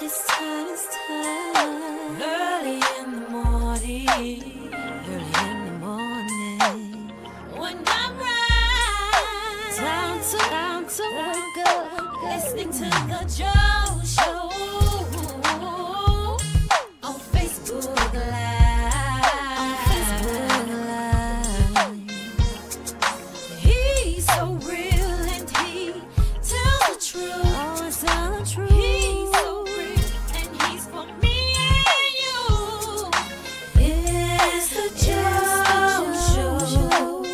It's time. Early in the morning. When I'm right, time to wake up. Listening to the Joe Show on Facebook Live. He's so real and he tells the truth. He's so real and he's for me and you. It's the Joe Show.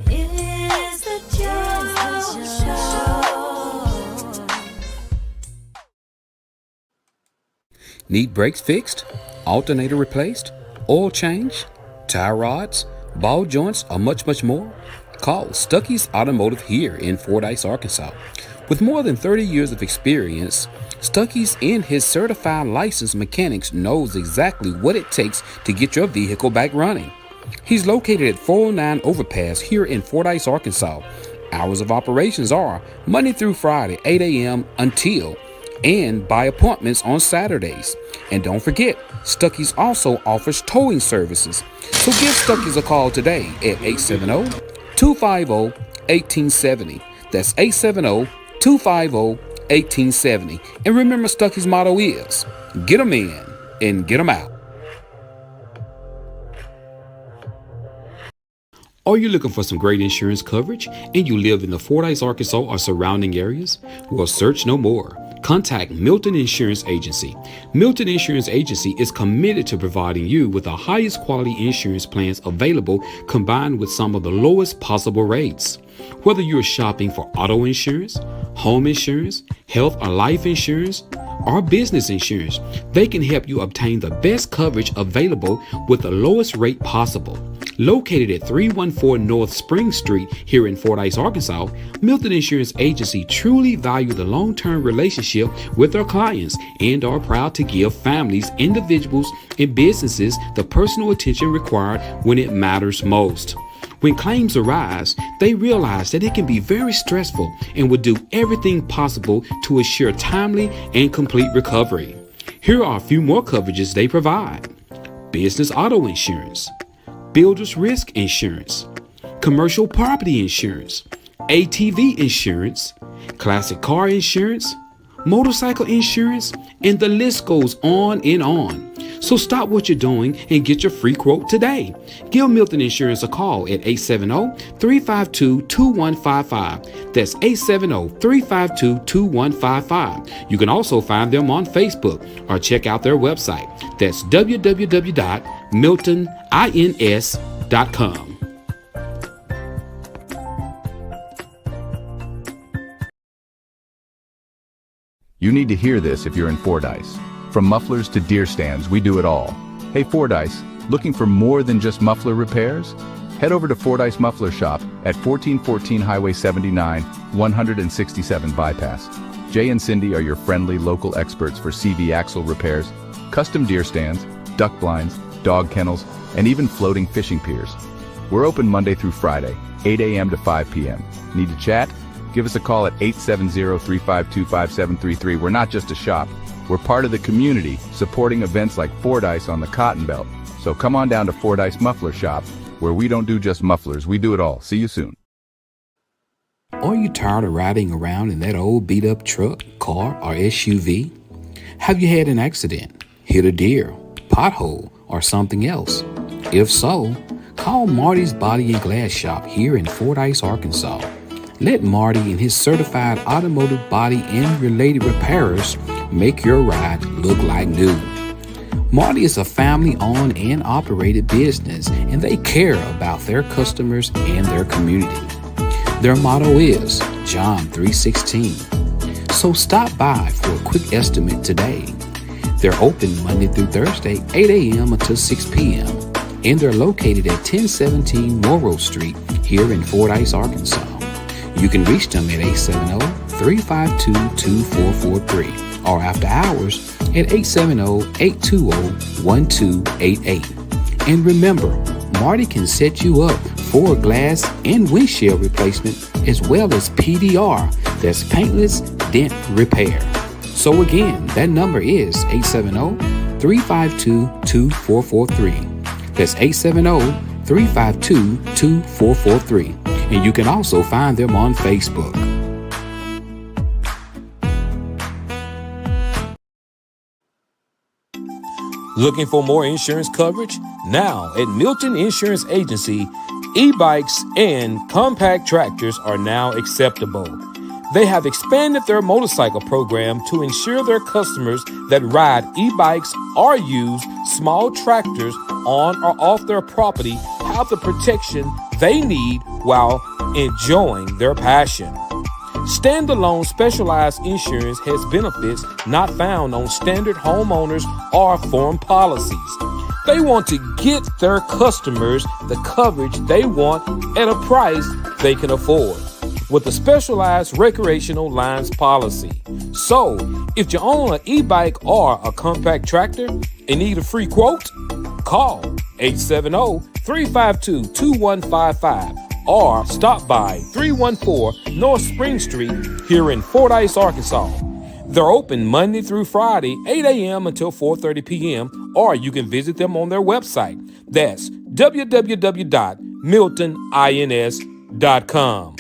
It's the Joe Show. Need brakes fixed? Alternator replaced? Oil change? Tire rods? Ball joints? Or much more? Call Stuckey's Automotive here in Fordyce, Arkansas. With more than 30 years of experience, Stuckey's and his certified licensed mechanics knows exactly what it takes to get your vehicle back running. He's located at 409 Overpass here in Fordyce, Arkansas. Hours of operations are Monday through Friday, 8 a.m. until and by appointments on Saturdays. And don't forget, Stuckey's also offers towing services. So give Stuckey's a call today at 870-250-1870. That's 870-250-1870. And remember, Stuckey's motto is, get 'em in and get 'em out. Are you looking for some great insurance coverage and you live in the Fordyce, Arkansas or surrounding areas? Well, search no more. Contact Milton Insurance Agency. Milton Insurance Agency is committed to providing you with the highest quality insurance plans available, combined with some of the lowest possible rates. Whether you're shopping for auto insurance, home insurance, health or life insurance, or business insurance, they can help you obtain the best coverage available with the lowest rate possible. Located at 314 North Spring Street here in Fordyce, Arkansas, Milton Insurance Agency truly value the long-term relationship with their clients and are proud to give families, individuals, and businesses the personal attention required when it matters most. When claims arise, they realize that it can be very stressful and will do everything possible to assure timely and complete recovery. Here are a few more coverages they provide: business auto insurance, builder's risk insurance, commercial property insurance, ATV insurance, classic car insurance, motorcycle insurance, and the list goes on and on. So stop what you're doing and get your free quote today. Give Milton Insurance a call at 870-352-2155. That's 870-352-2155. You can also find them on Facebook or check out their website. That's www.miltonins.com. You need to hear this if you're in Fordyce. From mufflers to deer stands, we do it all. Hey Fordyce, looking for more than just muffler repairs? Head over to Fordyce Muffler Shop at 1414 Highway 79, 167 Bypass. Jay and Cindy are your friendly local experts for CV axle repairs, custom deer stands, duck blinds, dog kennels, and even floating fishing piers. We're open Monday through Friday, 8 a.m. to 5 p.m. Need to chat? Give us a call at 870-352-5733. We're not just a shop. We're part of the community, supporting events like Fordyce on the Cotton Belt. So come on down to Fordyce Muffler Shop, where we don't do just mufflers, we do it all. See you soon. Are you tired of riding around in that old beat-up truck, car, or SUV? Have you had an accident, hit a deer, pothole, or something else? If so, call Marty's Body and Glass Shop here in Fordyce, Arkansas. Let Marty and his certified automotive body and related repairers make your ride look like new. Marty is a family-owned and operated business, and they care about their customers and their community. Their motto is John 3:16. So stop by for a quick estimate today. They're open Monday through Thursday, 8 a.m. until 6 p.m., and they're located at 1017 Morrow Street here in Fordyce, Arkansas. You can reach them at 870-352-2443 or after hours at 870-820-1288. And remember, Marty can set you up for glass and windshield replacement as well as PDR, that's paintless dent repair. So again, that number is 870-352-2443. That's 870-352-2443. And you can also find them on Facebook. Looking for more insurance coverage? Now at Milton Insurance Agency, e-bikes and compact tractors are now acceptable. They have expanded their motorcycle program to ensure their customers that ride e-bikes or use small tractors on or off their property have the protection they need while enjoying their passion. Standalone specialized insurance has benefits not found on standard homeowners or form policies. They want to get their customers the coverage they want at a price they can afford with a specialized recreational lines policy. So, if you own an e-bike or a compact tractor and need a free quote, call 870-352-2155 or stop by 314 North Spring Street here in Fordyce, Arkansas. They're open Monday through Friday, 8 a.m. until 4:30 p.m., or you can visit them on their website. That's www.miltonins.com.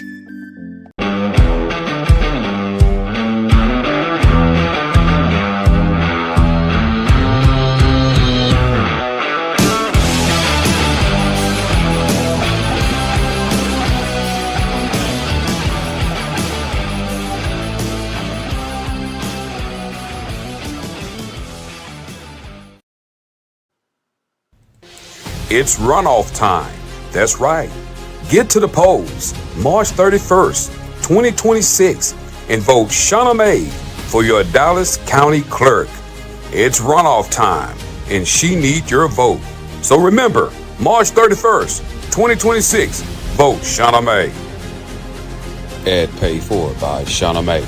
It's runoff time. That's right. Get to the polls March 31st, 2026, and vote Shawna May for your Dallas County Clerk. It's runoff time, and she needs your vote. So remember, March 31st, 2026, vote Shawna May. Ad paid for by Shawna May.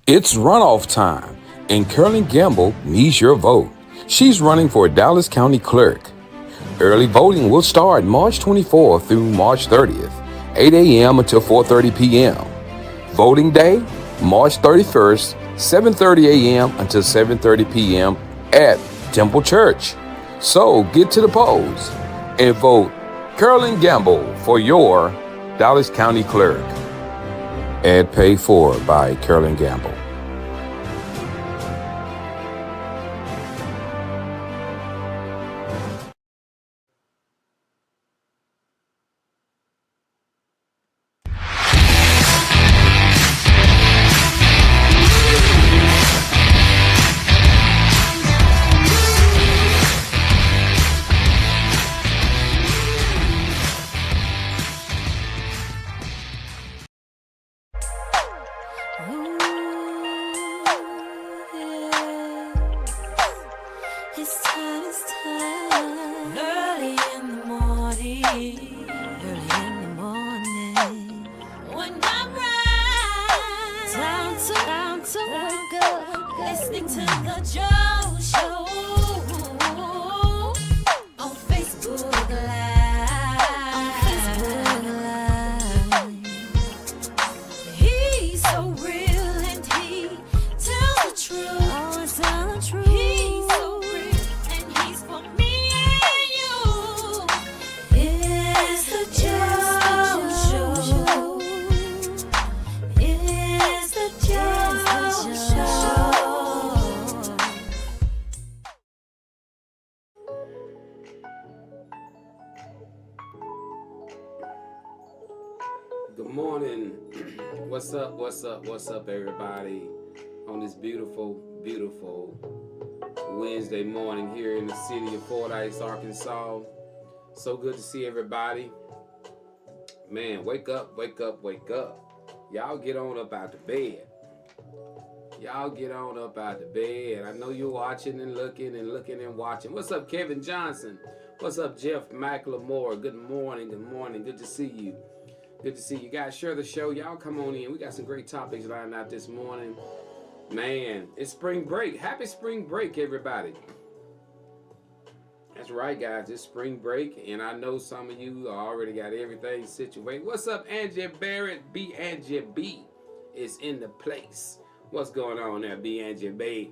It's runoff time, and Carolyn Gamble needs your vote. She's running for Dallas County Clerk. Early voting will start March 24th through March 30th, 8 a.m. until 4:30 p.m. Voting day, March 31st, 7:30 a.m. until 7:30 p.m. at Temple Church. So get to the polls and vote Carolyn Gamble for your Dallas County Clerk. Ad paid for by Carolyn Gamble. It's time. Early in the morning. When I rise, time to wake up. Listening to the Joe Show on Facebook Live. He's so real and he tells the truth. He's so real and he's for me and you. It's the Joe Show. It's the Joe Show. Good morning. What's up, everybody? On this beautiful Wednesday morning here in the city of Fordyce, Arkansas. So good to see everybody. Man, wake up. Y'all get on up out the bed. I know you're watching and looking and watching. What's up, Kevin Johnson? What's up, Jeff McLemore? Good morning. Good to see you. Guys, share the show. Y'all come on in. We got some great topics lined out this morning. Man, it's spring break. Happy spring break, everybody. That's right, guys. It's spring break, and I know some of you already got everything situated. What's up, Angie Barrett? B. Angie B is in the place. What's going on there, B. Angie B?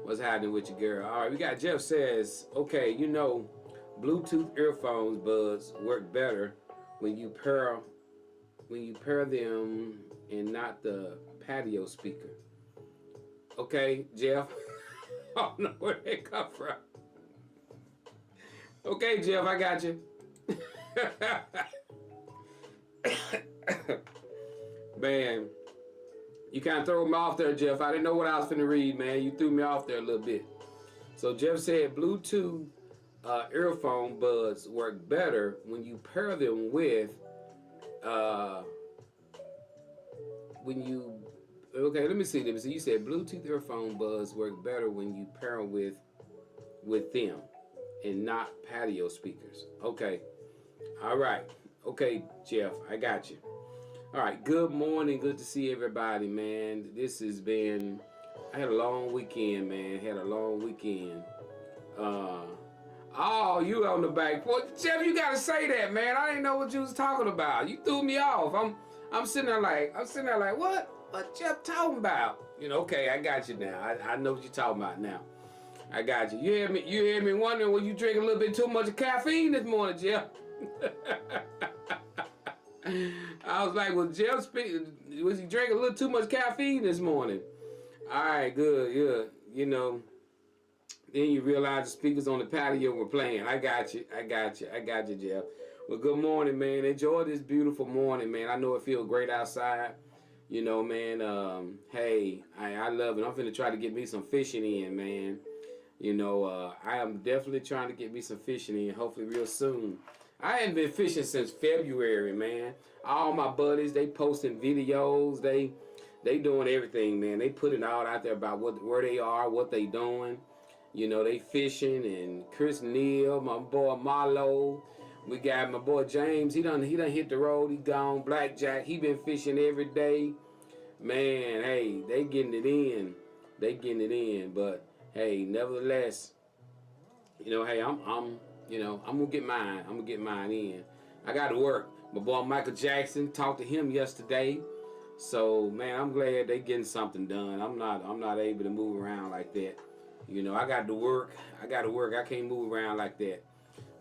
What's happening with your girl? All right, we got Jeff says, okay, you know, Bluetooth earphones buds work better when you pair them and not the patio speaker. Okay, Jeff. I don't know where they come from. Okay, Jeff, I got you. Man, you kind of threw me off there, Jeff. I didn't know what I was finna read, man. You threw me off there a little bit. So Jeff said Bluetooth earphone buds work better when you pair them with okay, let me see. You said Bluetooth earphone buds work better when you pair them with them and not patio speakers. Okay. All right. Okay, Jeff, I got you. All right. Good morning. Good to see everybody, man. This has been, I had a long weekend, man. Oh, you on the back porch. Jeff, you gotta say that, man. I didn't know what you was talking about. You threw me off. I'm sitting there like, what Jeff talking about? You know, okay, I got you now. I know what you're talking about now. I got you. You hear me wondering, well, you drink a little bit too much caffeine this morning, Jeff? I was like, well, Jeff, was he drinking a little too much caffeine this morning? All right, good, yeah. You know, then you realize the speakers on the patio were playing. I got you, Jeff. Well, good morning, man. Enjoy this beautiful morning, man. I know it feels great outside. You know, man, hey, I love it. I'm finna try to get me some fishing in, man. You know, I am definitely trying to get me some fishing in, hopefully real soon. I ain't been fishing since February, man. All my buddies, they posting videos. They doing everything, man. They put it all out there about where they are, what they doing. You know, they fishing, and Chris Neal, my boy Marlo. We got my boy James. He done hit the road. He gone. Blackjack. He been fishing every day. Man, hey, they getting it in. But hey, nevertheless, you know, hey, I'm gonna get mine in. I got to work. My boy Michael Jackson, talked to him yesterday. So man, I'm glad they getting something done. I'm not able to move around like that. You know, I got to work. I can't move around like that.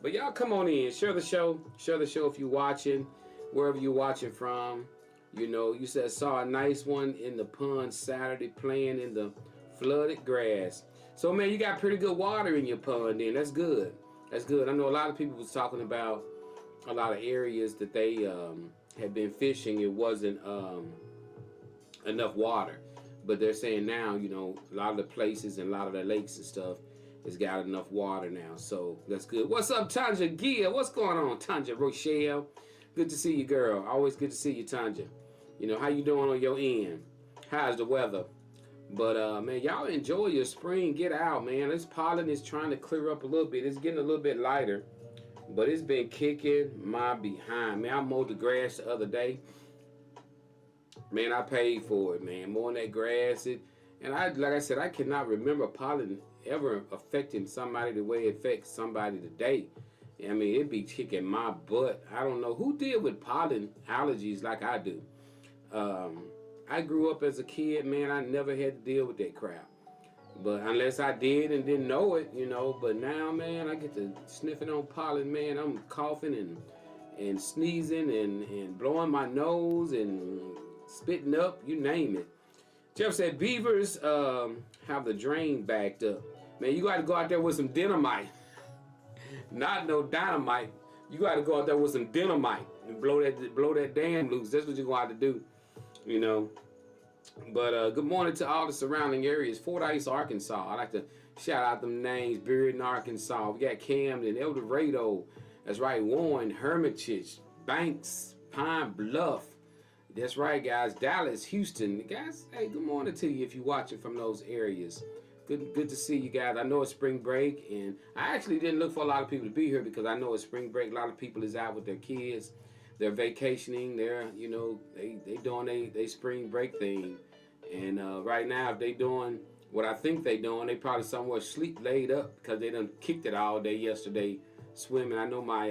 But y'all come on in, share the show if you're watching, wherever you're watching from. You know, you said saw a nice one in the pond Saturday playing in the flooded grass. So man, you got pretty good water in your pond then. That's good. I know a lot of people was talking about a lot of areas that they had been fishing. It wasn't enough water. But they're saying now, you know, a lot of the places and a lot of the lakes and stuff has got enough water now. So that's good. What's up, Tanja Gia? What's going on, Tanja Rochelle? Good to see you, girl. Always good to see you, Tanja. You know, how you doing on your end? How's the weather? But, man, y'all enjoy your spring. Get out, man. This pollen is trying to clear up a little bit. It's getting a little bit lighter. But it's been kicking my behind. Man, I mowed the grass the other day. Man, I paid for it, man. Mowing that grass. And like I said, I cannot remember pollen ever affecting somebody the way it affects somebody today. I mean, it'd be kicking my butt. I don't know who deal with pollen allergies like I do. I grew up as a kid, man. I never had to deal with that crap. But unless I did and didn't know it, you know. But now, man, I get to sniffing on pollen, man. I'm coughing and sneezing and blowing my nose and spitting up, you name it. Jeff said beavers have the drain backed up. Man, you got to go out there with some dynamite. Not no dynamite. You got to go out there with some dynamite and blow that dam loose. That's what you're going to have to do, you know. But good morning to all the surrounding areas. Fordyce, Arkansas. I like to shout out them names. Bearden, Arkansas. We got Camden, El Dorado. That's right. Warren, Hermitage, Banks, Pine Bluff. That's right, guys. Dallas, Houston. Guys, hey, good morning to you if you're watching from those areas. Good to see you guys. I know it's spring break, and I actually didn't look for a lot of people to be here because I know it's spring break. A lot of people is out with their kids. They're vacationing. They're, you know, they doing they spring break thing. And right now, if they doing what I think they doing, they probably somewhere sleep laid up because they done kicked it all day yesterday swimming. I know my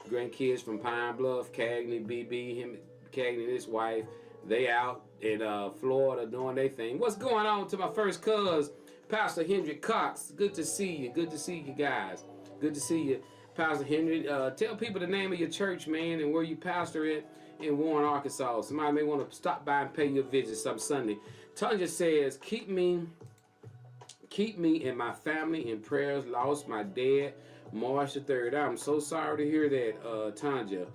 grandkids from Pine Bluff, Cagney, Cagney and his wife, they out in Florida doing their thing. What's going on to my first cuz, Pastor Hendrick Cox? Good to see you. Good to see you guys. Good to see you, Pastor Hendrick. Tell people the name of your church, man, and where you pastor it in Warren, Arkansas. Somebody may want to stop by and pay you a visit some Sunday. Tanya says, keep me and my family in prayers. Lost my dad March the 3rd. I'm so sorry to hear that, Tanya.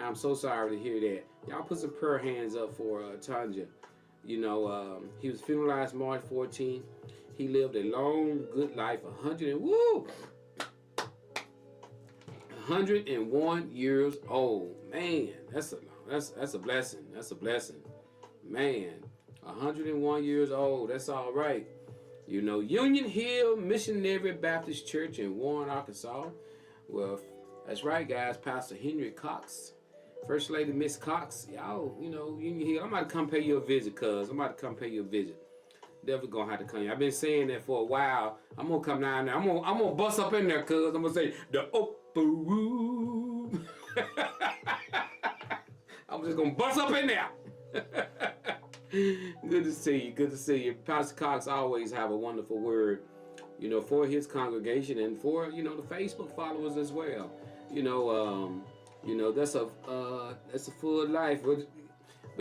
I'm so sorry to hear that. Y'all put some prayer hands up for Tanya. You know, he was funeralized March 14th. He lived a long, good life, 101 years old. Man, that's a blessing. That's a blessing. Man, 101 years old. That's all right. You know, Union Hill Missionary Baptist Church in Warren, Arkansas. Well, that's right, guys. Pastor Henry Cox, First Lady Miss Cox. Y'all, you know, Union Hill. I'm about to come pay you a visit, cuz. I'm about to come pay you a visit. Definitely gonna have to come. I've been saying that for a while. I'm gonna come down there. I'm gonna bust up in there, cuz. I'm gonna say the upper room. I'm just gonna bust up in there. Good to see you. Good to see you. Pastor Cox always have a wonderful word, you know, for his congregation and for, you know, the Facebook followers as well. You know, that's a full life. But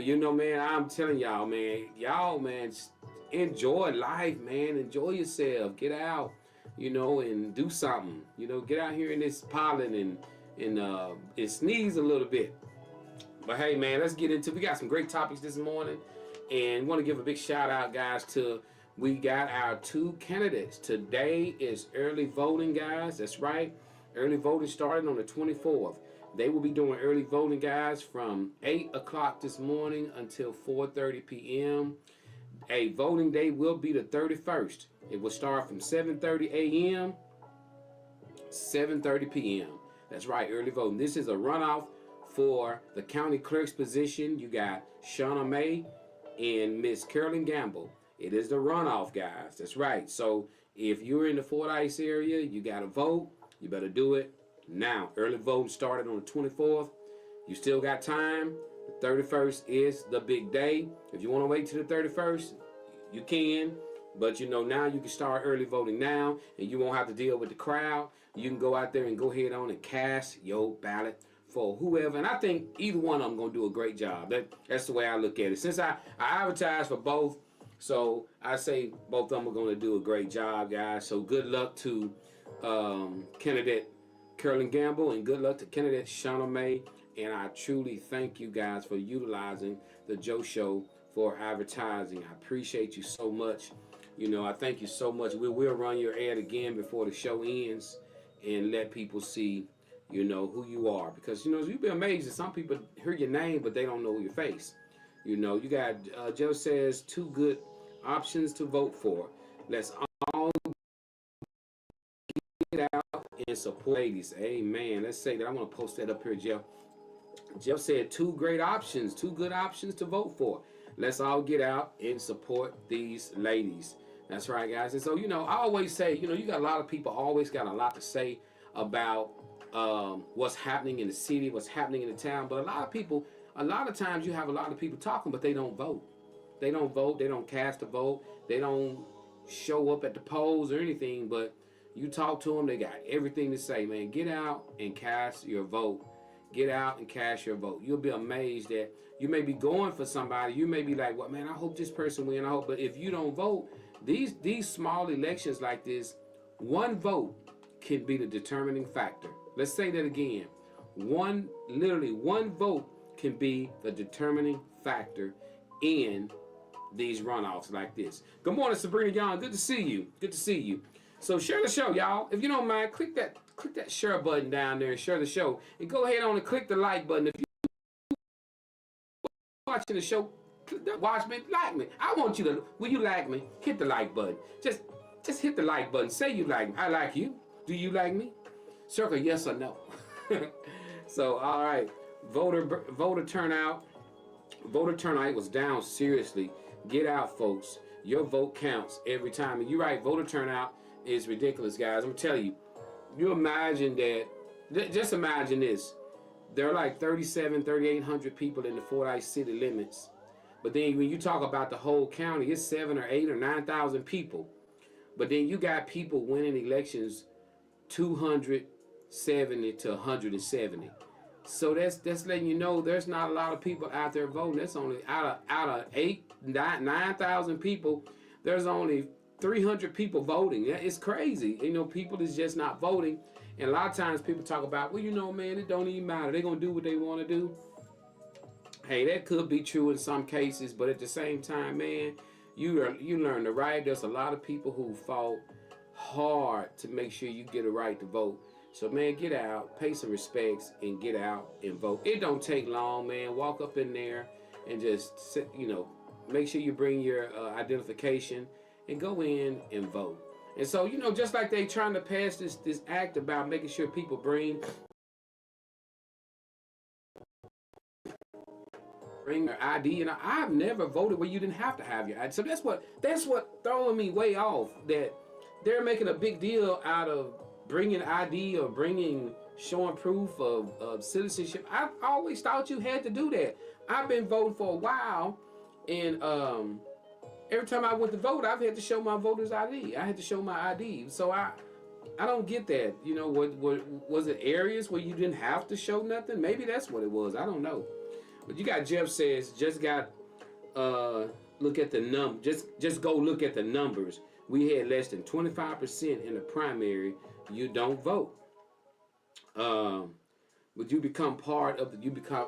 you know, man, I'm telling y'all, man, enjoy life, man. Enjoy yourself. Get out, you know, and do something. You know, get out here in this pollen and sneeze a little bit. But hey, man, let's get into. We got some great topics this morning, and want to give a big shout out, guys, to we got our 2 candidates. Today is early voting, guys. That's right. Early voting started on the 24th. They will be doing early voting, guys, from 8 o'clock this morning until 4:30 p.m. A voting day will be the 31st. It will start from 7:30 a.m. 7:30 p.m. That's right, early voting. This is a runoff for the county clerk's position. You got Shawna May and Miss Carolyn Gamble. It is the runoff, guys. That's right. So if you're in the Fordyce area, you got to vote. You better do it now. Early voting started on the 24th. You still got time. The 31st is the big day. If you want to wait till the 31st, you can. But you know, now you can start early voting now, and you won't have to deal with the crowd. You can go out there and go ahead on and cast your ballot for whoever. And I think either one of them going to do a great job. That's the way I look at it. Since I advertise for both, so I say both of them are going to do a great job, guys. So good luck to candidate Carolyn Gamble, and good luck to candidate Shawna May. And I truly thank you guys for utilizing the Joe Show for advertising. I appreciate you so much. You know, I thank you so much. We will run your ad again before the show ends and let people see, you know, who you are. Because, you know, you'll be amazed that some people hear your name, but they don't know your face. You know, you got, Joe says, 2 good options to vote for. Let's all get out and support ladies. Amen. Let's say that. I'm going to post that up here, Jeff. Jeff said 2 great options, 2 good options to vote for. Let's all get out and support these ladies. That's right, guys. And so, you know, I always say, you know, you got a lot of people always got a lot to say about what's happening in the city, what's happening in the town. But a lot of times you have a lot of people talking, but they don't vote. They don't vote. They don't cast a vote. They don't show up at the polls or anything. But you talk to them, they got everything to say, man. Get out and cast your vote. Get out and cast your vote. You'll be amazed that you may be going for somebody. You may be like, well, man, I hope this person win. I hope. But if you don't vote, these small elections like this, one vote can be the determining factor. Let's say that again. Literally one vote can be the determining factor in these runoffs like this. Good morning, Sabrina Young. Good to see you. Good to see you. So share the show, y'all. If you don't mind, click that share button down there and share the show. And go ahead on and click the like button. If you're watching the show, watch me, like me. I want you to, will you like me? Hit the like button. Just hit the like button. Say you like me. I like you. Do you like me? Circle yes or no. So, all right. Voter turnout was down seriously. Get out, folks. Your vote counts every time. And you're right, voter turnout is ridiculous, guys. I'm gonna tell you. You imagine that, just imagine this. There are like 3,800 people in the Fordyce city limits. But then when you talk about the whole county, it's 7 or 8 or 9,000 people. But then you got people winning elections 270 to 170. So that's letting you know there's not a lot of people out there voting. That's only out of 9,000 people, there's only 300 people voting. It's crazy. You know, people is just not voting. And a lot of times people talk about, well, you know, man, it don't even matter. They're going to do what they want to do. Hey, that could be true in some cases, but at the same time, man, you learn the right. There's a lot of people who fought hard to make sure you get a right to vote. So, man, get out, pay some respects, and get out and vote. It don't take long, man. Walk up in there and just sit, you know, make sure you bring your identification and go in and vote. And so, you know, just like they trying to pass this act about making sure people bring their ID, and I've never voted where you didn't have to have your ID. So that's what throwing me way off, that they're making a big deal out of bringing ID or showing proof of citizenship. I always thought you had to do that. I've been voting for a while, and every time I went to vote, I've had to show my voter's ID. I had to show my ID. So I don't get that. You know, what was it areas where you didn't have to show nothing? Maybe that's what it was. I don't know. But you got Jeff says, just got look at the just go look at the numbers. We had less than 25% in the primary. You don't vote. But you become part of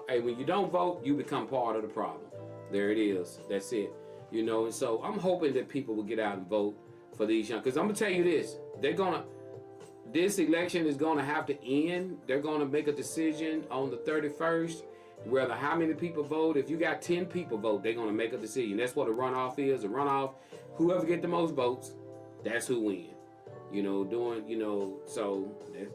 hey, when you don't vote, you become part of the problem. There it is. That's it. You know, and so I'm hoping that people will get out and vote for these young, because I'm gonna tell you this, this election is gonna have to end. They're gonna make a decision on the 31st, whether how many people vote. If you got 10 people vote, they're gonna make a decision. That's what a runoff is. A runoff, whoever get the most votes, that's who wins. You know, so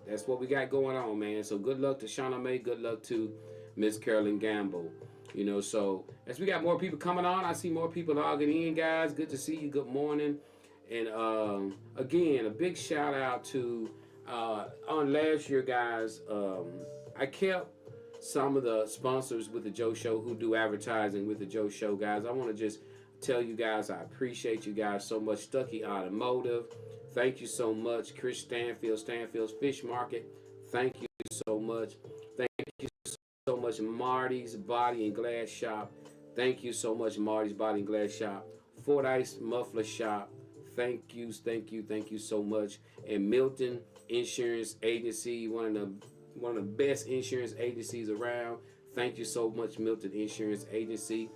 that's what we got going on, man. So good luck to Shawna May. Good luck to Miss Carolyn Gamble. You know, so as we got more people coming on, I see more people logging in, guys. Good to see you. Good morning. And again, a big shout out to on last year, guys. I kept some of the sponsors with the Joe Show who do advertising with the Joe Show, guys. I want to just tell you guys I appreciate you guys so much. Stuckey Automotive, thank you so much. Chris Stanfield's Fish Market, thank you so much. Thank you so much. Marty's Body and Glass Shop, thank you so much. Marty's Body and Glass Shop. Fordyce Muffler Shop, thank you so much. And Milton Insurance Agency, one of the best insurance agencies around. Thank you so much, Milton Insurance Agency.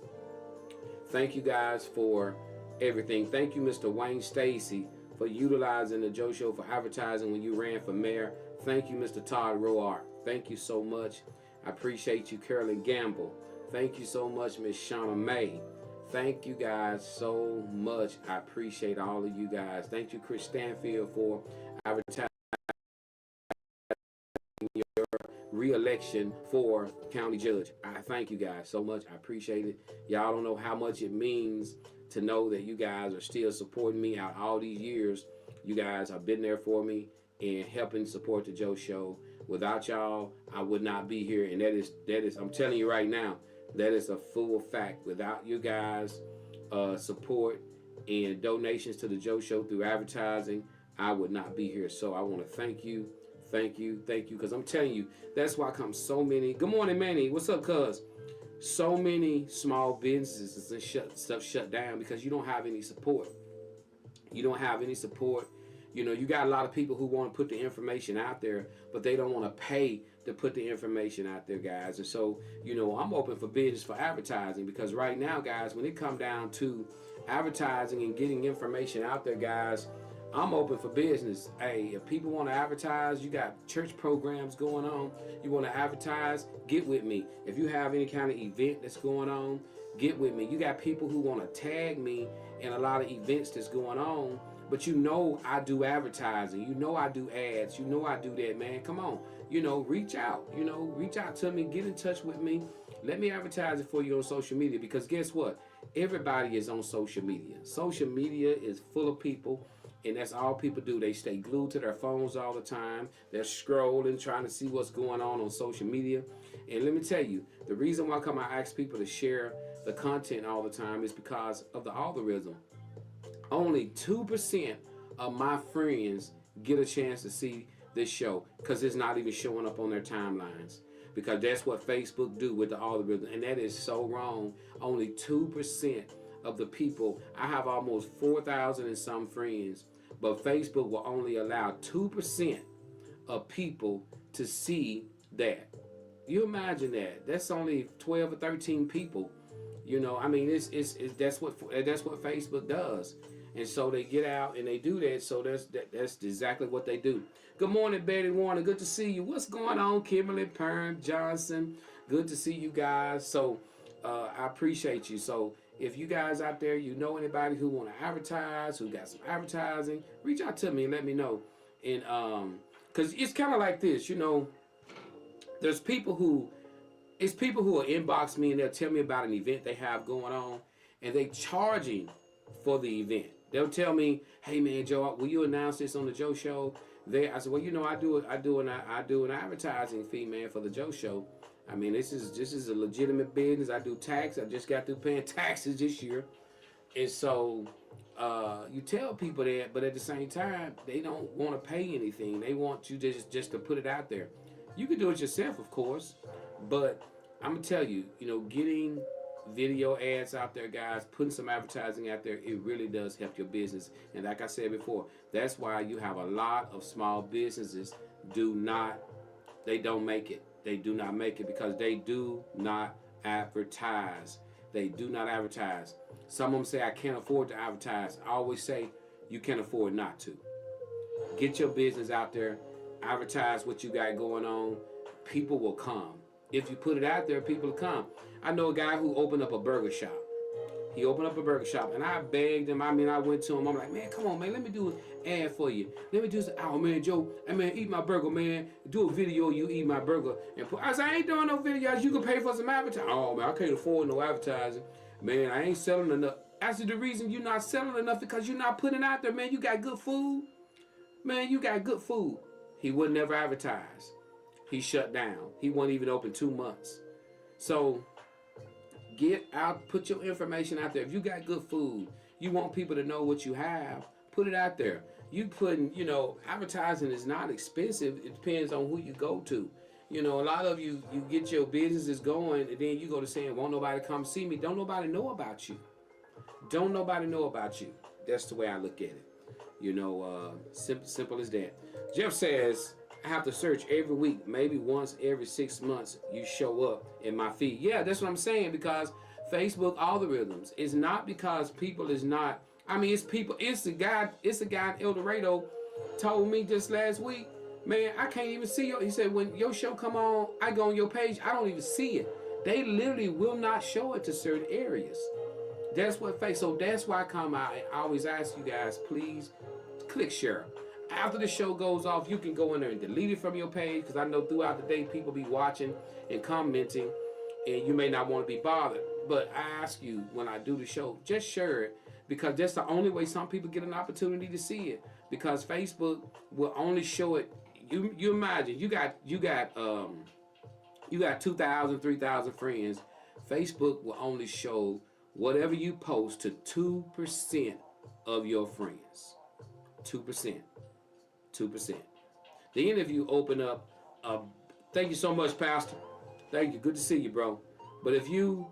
Thank you guys for everything. Thank you, Mr. Wayne Stacy, for utilizing the Joe Show for advertising when you ran for mayor. Thank you, Mr. Todd Roark. Thank you so much. I appreciate you, Carolyn Gamble. Thank you so much, Miss Shawna May. Thank you guys so much. I appreciate all of you guys. Thank you, Chris Stanfield, for advertising your re-election for county judge. I thank you guys so much. I appreciate it. Y'all don't know how much it means to know that you guys are still supporting me out all these years. You guys have been there for me and helping support the Joe Show. Without y'all, I would not be here. And that is, I'm telling you right now, that is a full fact. Without you guys' support and donations to the Joe Show through advertising, I would not be here. So I want to thank you, because I'm telling you, that's why come so many. Good morning, Manny. What's up, cuz? So many small businesses and stuff shut down because you don't have any support. You don't have any support. You know, you got a lot of people who want to put the information out there, but they don't want to pay to put the information out there, guys. And so, you know, I'm open for business for advertising, because right now, guys, when it comes down to advertising and getting information out there, guys, I'm open for business. Hey, if people want to advertise, you got church programs going on, you want to advertise, get with me. If you have any kind of event that's going on, get with me. You got people who want to tag me in a lot of events that's going on, but you know I do advertising. You know I do ads. You know I do that, man. Come on. You know, reach out. You know, reach out to me. Get in touch with me. Let me advertise it for you on social media, because guess what? Everybody is on social media. Social media is full of people, and that's all people do. They stay glued to their phones all the time. They're scrolling, trying to see what's going on social media. And let me tell you, the reason why I ask people to share the content all the time is because of the algorithm. Only 2% of my friends get a chance to see this show because it's not even showing up on their timelines. Because that's what Facebook do with the algorithm, and that is so wrong. Only 2% of the people. I have almost 4,000 and some friends, but Facebook will only allow 2% of people to see that. You imagine that? That's only 12 or 13 people. You know, I mean, that's what Facebook does. And so they get out and they do that. So that's exactly what they do. Good morning, Betty Warner. Good to see you. What's going on, Kimberly Perm Johnson? Good to see you guys. So I appreciate you. So if you guys out there, you know anybody who want to advertise, who got some advertising, reach out to me and let me know. And because it's kind of like this, you know, there's people who will inbox me and they'll tell me about an event they have going on, and they charging for the event. They'll tell me, "Hey man, Joe, will you announce this on the Joe Show?" I said, "Well, you know, I do an advertising fee, man, for the Joe Show. I mean, this is a legitimate business. I do tax. I just got through paying taxes this year." And so you tell people that, but at the same time, they don't want to pay anything. They want you just to put it out there. You can do it yourself, of course, but I'm gonna tell you, you know, getting video ads out there, guys, putting some advertising out there, it really does help your business. And like I said before, that's why you have a lot of small businesses they don't make it. They do not make it because they do not advertise. They do not advertise. Some of them say, "I can't afford to advertise." I always say, you can't afford not to. Get your business out there, advertise what you got going on. People will come. If you put it out there, people will come. I know a guy who opened up a burger shop. He opened up a burger shop, and I begged him. I mean, I went to him. I'm like, "Man, come on, man. Let me do an ad for you. Let me do this. Oh, man, Joe. Hey, man, eat my burger, man. Do a video. You eat my burger." And I said, "I ain't doing no videos. You can pay for some advertising." "Oh, man, I can't afford no advertising. Man, I ain't selling enough." I said, "The reason you're not selling enough is because you're not putting it out there, man. You got good food. Man, you got good food." He would never advertise. He shut down. He wasn't even open 2 months. So get out, put your information out there. If you got good food, you want people to know what you have, put it out there. You putting, you know, advertising is not expensive. It depends on who you go to. You know, a lot of you get your businesses going, and then you go to saying, "Won't nobody come see me?" Don't nobody know about you. Don't nobody know about you. That's the way I look at it. You know, simple as that. Jeff says, "I have to search every week, maybe once every 6 months you show up in my feed." Yeah, that's what I'm saying, because Facebook algorithms is not because people is not, I mean, it's people, it's the guy in El Dorado told me just last week, "Man, I can't even see he said, "When your show come on, I go on your page, I don't even see it." They literally will not show it to certain areas. That's what Facebook, so that's why I always ask you guys, please click share. After the show goes off, you can go in there and delete it from your page, because I know throughout the day people be watching and commenting, and you may not want to be bothered. But I ask you, when I do the show, just share it, because that's the only way some people get an opportunity to see it. Because Facebook will only show it. You imagine you got 2,000, 3,000 friends. Facebook will only show whatever you post to 2% of your friends. 2%. 2%. Then if you open up, thank you so much, Pastor. Thank you. Good to see you, bro. But if you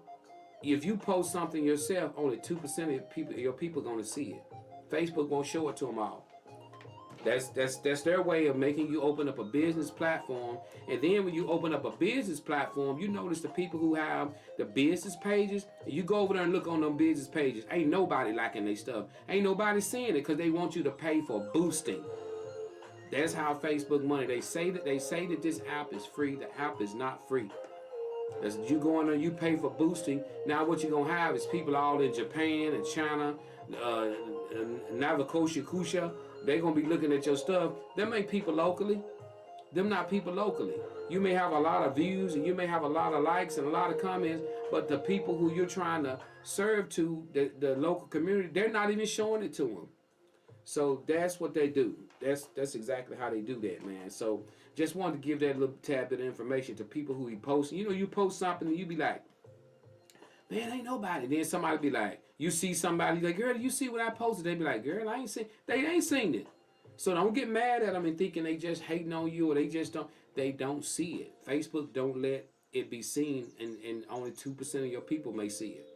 post something yourself, only 2% of your people are gonna see it. Facebook won't show it to them all. That's their way of making you open up a business platform. And then when you open up a business platform, you notice the people who have the business pages, and you go over there and look on them business pages, ain't nobody liking their stuff. Ain't nobody seeing it, because they want you to pay for boosting. That's how Facebook money. They say that this app is free. The app is not free. As you go in there, you pay for boosting. Now what you're gonna have is people all in Japan and China, Navacotia. They're gonna be looking at your stuff. Them ain't people locally. Them not people locally. You may have a lot of views and you may have a lot of likes and a lot of comments, but the people who you're trying to serve to, the local community, they're not even showing it to them. So that's what they do. That's exactly how they do that, man. So just wanted to give that little tad bit of information to people who you post. You know, you post something and you be like, man, ain't nobody. Then somebody be like, you see somebody like, girl, you see what I posted? They be like, girl, I ain't seen. They ain't seen it. So don't get mad at them and thinking they just hating on you or they just don't. They don't see it. Facebook don't let it be seen, and only 2% of your people may see it.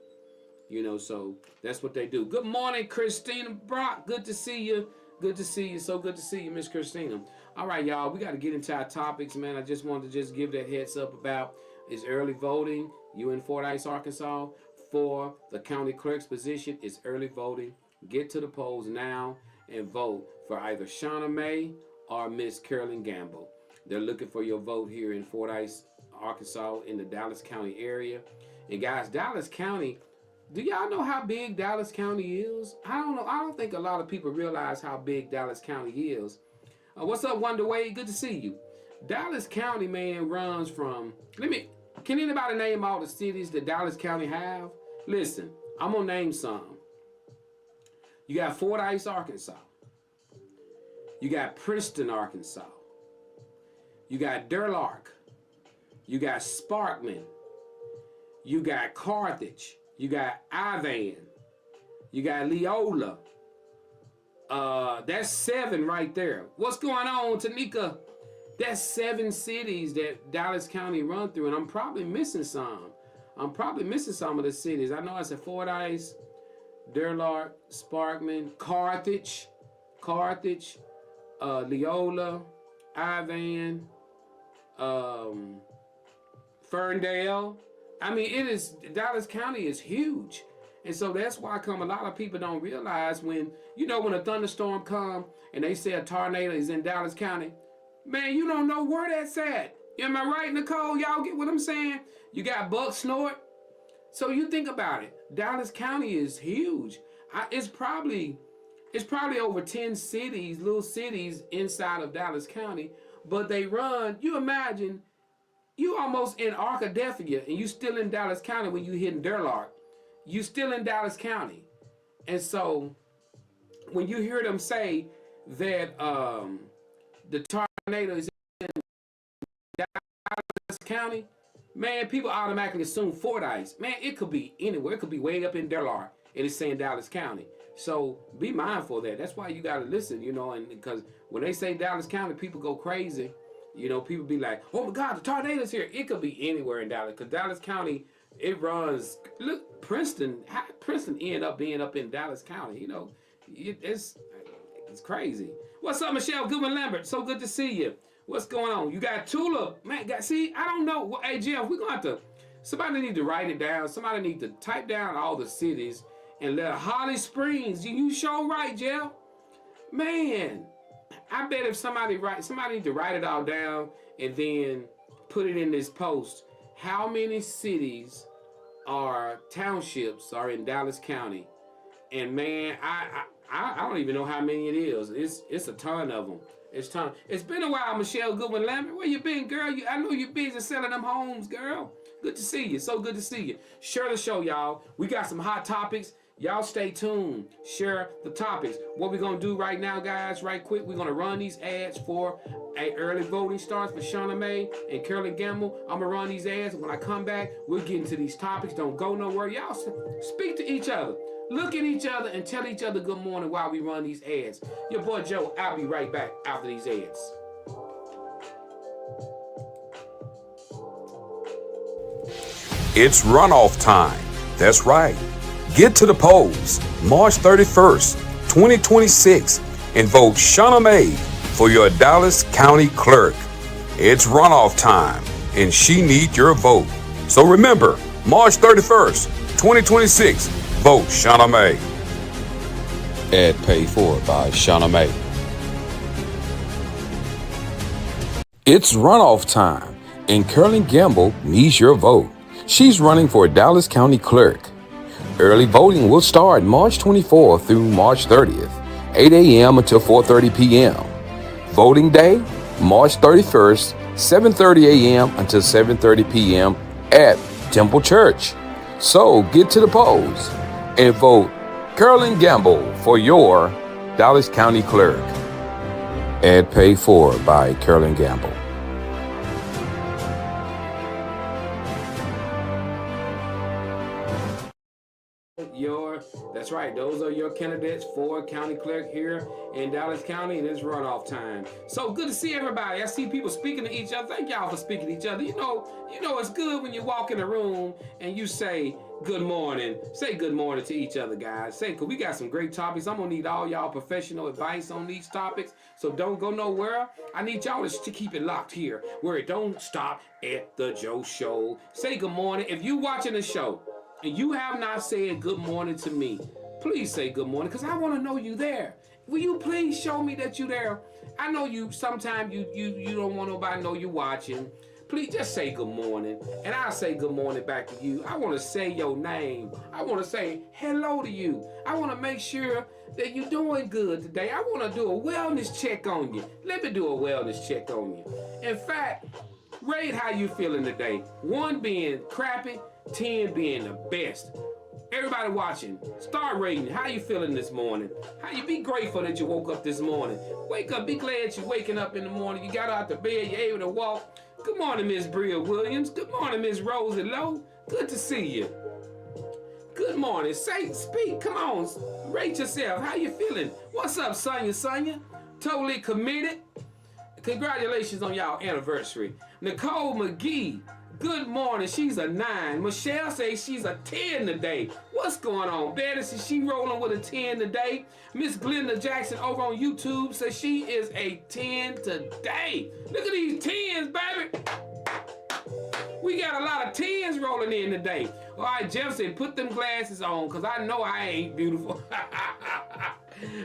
You know, so that's what they do. Good morning, Christina Brock. Good to see you. Good to see you. So good to see you, Miss Christina. All right, y'all. We got to get into our topics, man. I just wanted to just give that heads up about is early voting. You in Fordyce, Arkansas, for the county clerk's position. It's early voting. Get to the polls now and vote for either Shawna May or Miss Carolyn Gamble. They're looking for your vote here in Fordyce, Arkansas, in the Dallas County area. And guys, Dallas County, do y'all know how big Dallas County is? I don't know. I don't think a lot of people realize how big Dallas County is. What's up, Wonder Wade? Good to see you. Dallas County, man, runs from, can anybody name all the cities that Dallas County have? Listen, I'm going to name some. You got Fordyce, Arkansas. You got Princeton, Arkansas. You got Durlark. You got Sparkman. You got Carthage. You got Ivan. You got Leola. That's 7 right there. What's going on, Tanika? That's 7 cities that Dallas County run through, and I'm probably missing some. I'm probably missing some of the cities. I know I said Fordyce, Durlark, Sparkman, Carthage, Leola, Ivan, Ferndale. I mean, Dallas County is huge. And so that's why a lot of people don't realize when a thunderstorm come and they say a tornado is in Dallas County, man, you don't know where that's at. Am I right, Nicole? Y'all get what I'm saying? You got buck snort. So you think about it. Dallas County is huge. It's probably over 10 cities, little cities inside of Dallas County, but they run, you imagine, you almost in Arkadelphia and you still in Dallas County when you hitting Durlark. You still in Dallas County. And so when you hear them say that the tornado is in Dallas County, man, people automatically assume Fordyce. Man, it could be anywhere. It could be way up in Durlark and it's saying Dallas County. So be mindful of that. That's why you got to listen, and because when they say Dallas County, people go crazy. People be like, oh my God, the tornado's here. It could be anywhere in Dallas because Dallas County, it runs. Look, Princeton end up being up in Dallas County. It's crazy. What's up, Michelle Goodman-Lambert? So good to see you. What's going on? You got Tulip. Man, see, I don't know. Hey, Jeff, we're going to have to, somebody need to write it down. Somebody need to type down all the cities and let Holly Springs. You sure right, Jeff. Man, I bet if somebody need to write it all down and then put it in this post. How many cities or townships are in Dallas County? And man, I don't even know how many it is. It's a ton of them. It's been a while, Michelle Goodwin-Lambert. Where you been, girl? I know you're busy selling them homes, girl. Good to see you. So good to see you. Share the show, y'all. We got some hot topics. Y'all stay tuned. Share the topics. What we're going to do right now, guys, right quick, we're going to run these ads for a early voting starts for Shawna May and Carolyn Gamble. I'm going to run these ads. And when I come back, we'll get into these topics. Don't go nowhere. Y'all speak to each other. Look at each other and tell each other good morning while we run these ads. Your boy Joe, I'll be right back after these ads. It's runoff time. That's right. Get to the polls March 31st, 2026, and vote Shawna May for your Dallas County Clerk. It's runoff time, and she needs your vote. So remember, March 31st, 2026, vote Shawna May. Ad paid for by Shawna May. It's runoff time, and Carolyn Gamble needs your vote. She's running for Dallas County Clerk. Early voting will start March 24th through March 30th, 8 a.m. until 4:30 p.m. Voting day, March 31st, 7:30 a.m. until 7:30 p.m. at Temple Church, So get to the polls and vote Carolyn Gamble for your Dallas County Clerk. Ad paid for by Carolyn Gamble. That's right, those are your candidates for county clerk here in Dallas County, and it's runoff time. So good to see everybody. I see people speaking to each other. Thank y'all for speaking to each other. You know it's good when you walk in a room and you say good morning. Say good morning to each other, guys. Cause we got some great topics. I'm gonna need all y'all professional advice on these topics, so don't go nowhere. I need y'all to keep it locked here, where it don't stop at the Joe Show. Say good morning. If you watching the show and you have not said good morning to me, please say good morning, because I want to know you there. Will you please show me that you there? I know you sometimes you don't want nobody to know you watching. Please just say good morning, and I'll say good morning back to you. I want to say your name. I want to say hello to you. I want to make sure that you're doing good today. I want to do a wellness check on you. Let me do a wellness check on you. In fact, rate how you feeling today. 1 being crappy, 10 being the best. Everybody watching, start rating. How you feeling this morning? How you be grateful that you woke up this morning? Wake up, be glad you're waking up in the morning. You got out the bed, you're able to walk. Good morning, Miss Bria Williams. Good morning, Miss Rosie Lowe. Good to see you. Good morning. Speak. Come on. Rate yourself. How you feeling? What's up, Sonya? Totally committed. Congratulations on y'all anniversary. Nicole McGee. Good morning. She's a 9. Michelle says she's a 10 today. What's going on? Betty says she rolling with a 10 today. Miss Glenda Jackson over on YouTube says she is a 10 today. Look at these 10s, baby. We got a lot of 10s rolling in today. All right, Jeff said put them glasses on, because I know I ain't beautiful.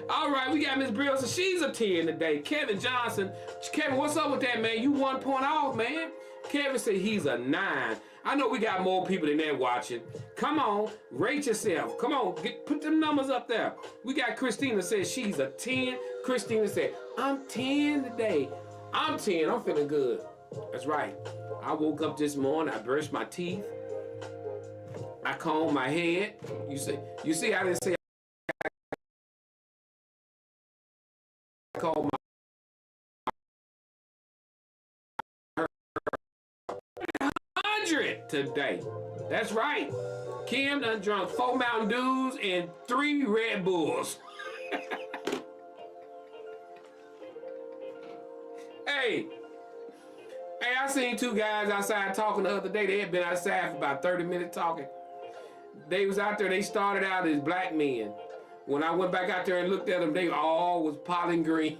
All right, we got Miss Brill, so she's a 10 today. Kevin Johnson. Kevin, what's up with that, man? You 1 point off, man. Kevin said he's a 9. I know we got more people than that watching. Come on, rate yourself. Come on, put them numbers up there. We got Christina said she's a 10. Christina said, I'm 10 today. I'm 10, I'm feeling good. That's right. I woke up this morning, I brushed my teeth. I combed my head. You see, I didn't say I combed my 100 today. That's right. Kim done drunk 4 Mountain Dews and 3 Red Bulls. Hey, I seen 2 guys outside talking the other day. They had been outside for about 30 minutes talking. They was out there, they started out as black men. When I went back out there and looked at them, they all was pollen green.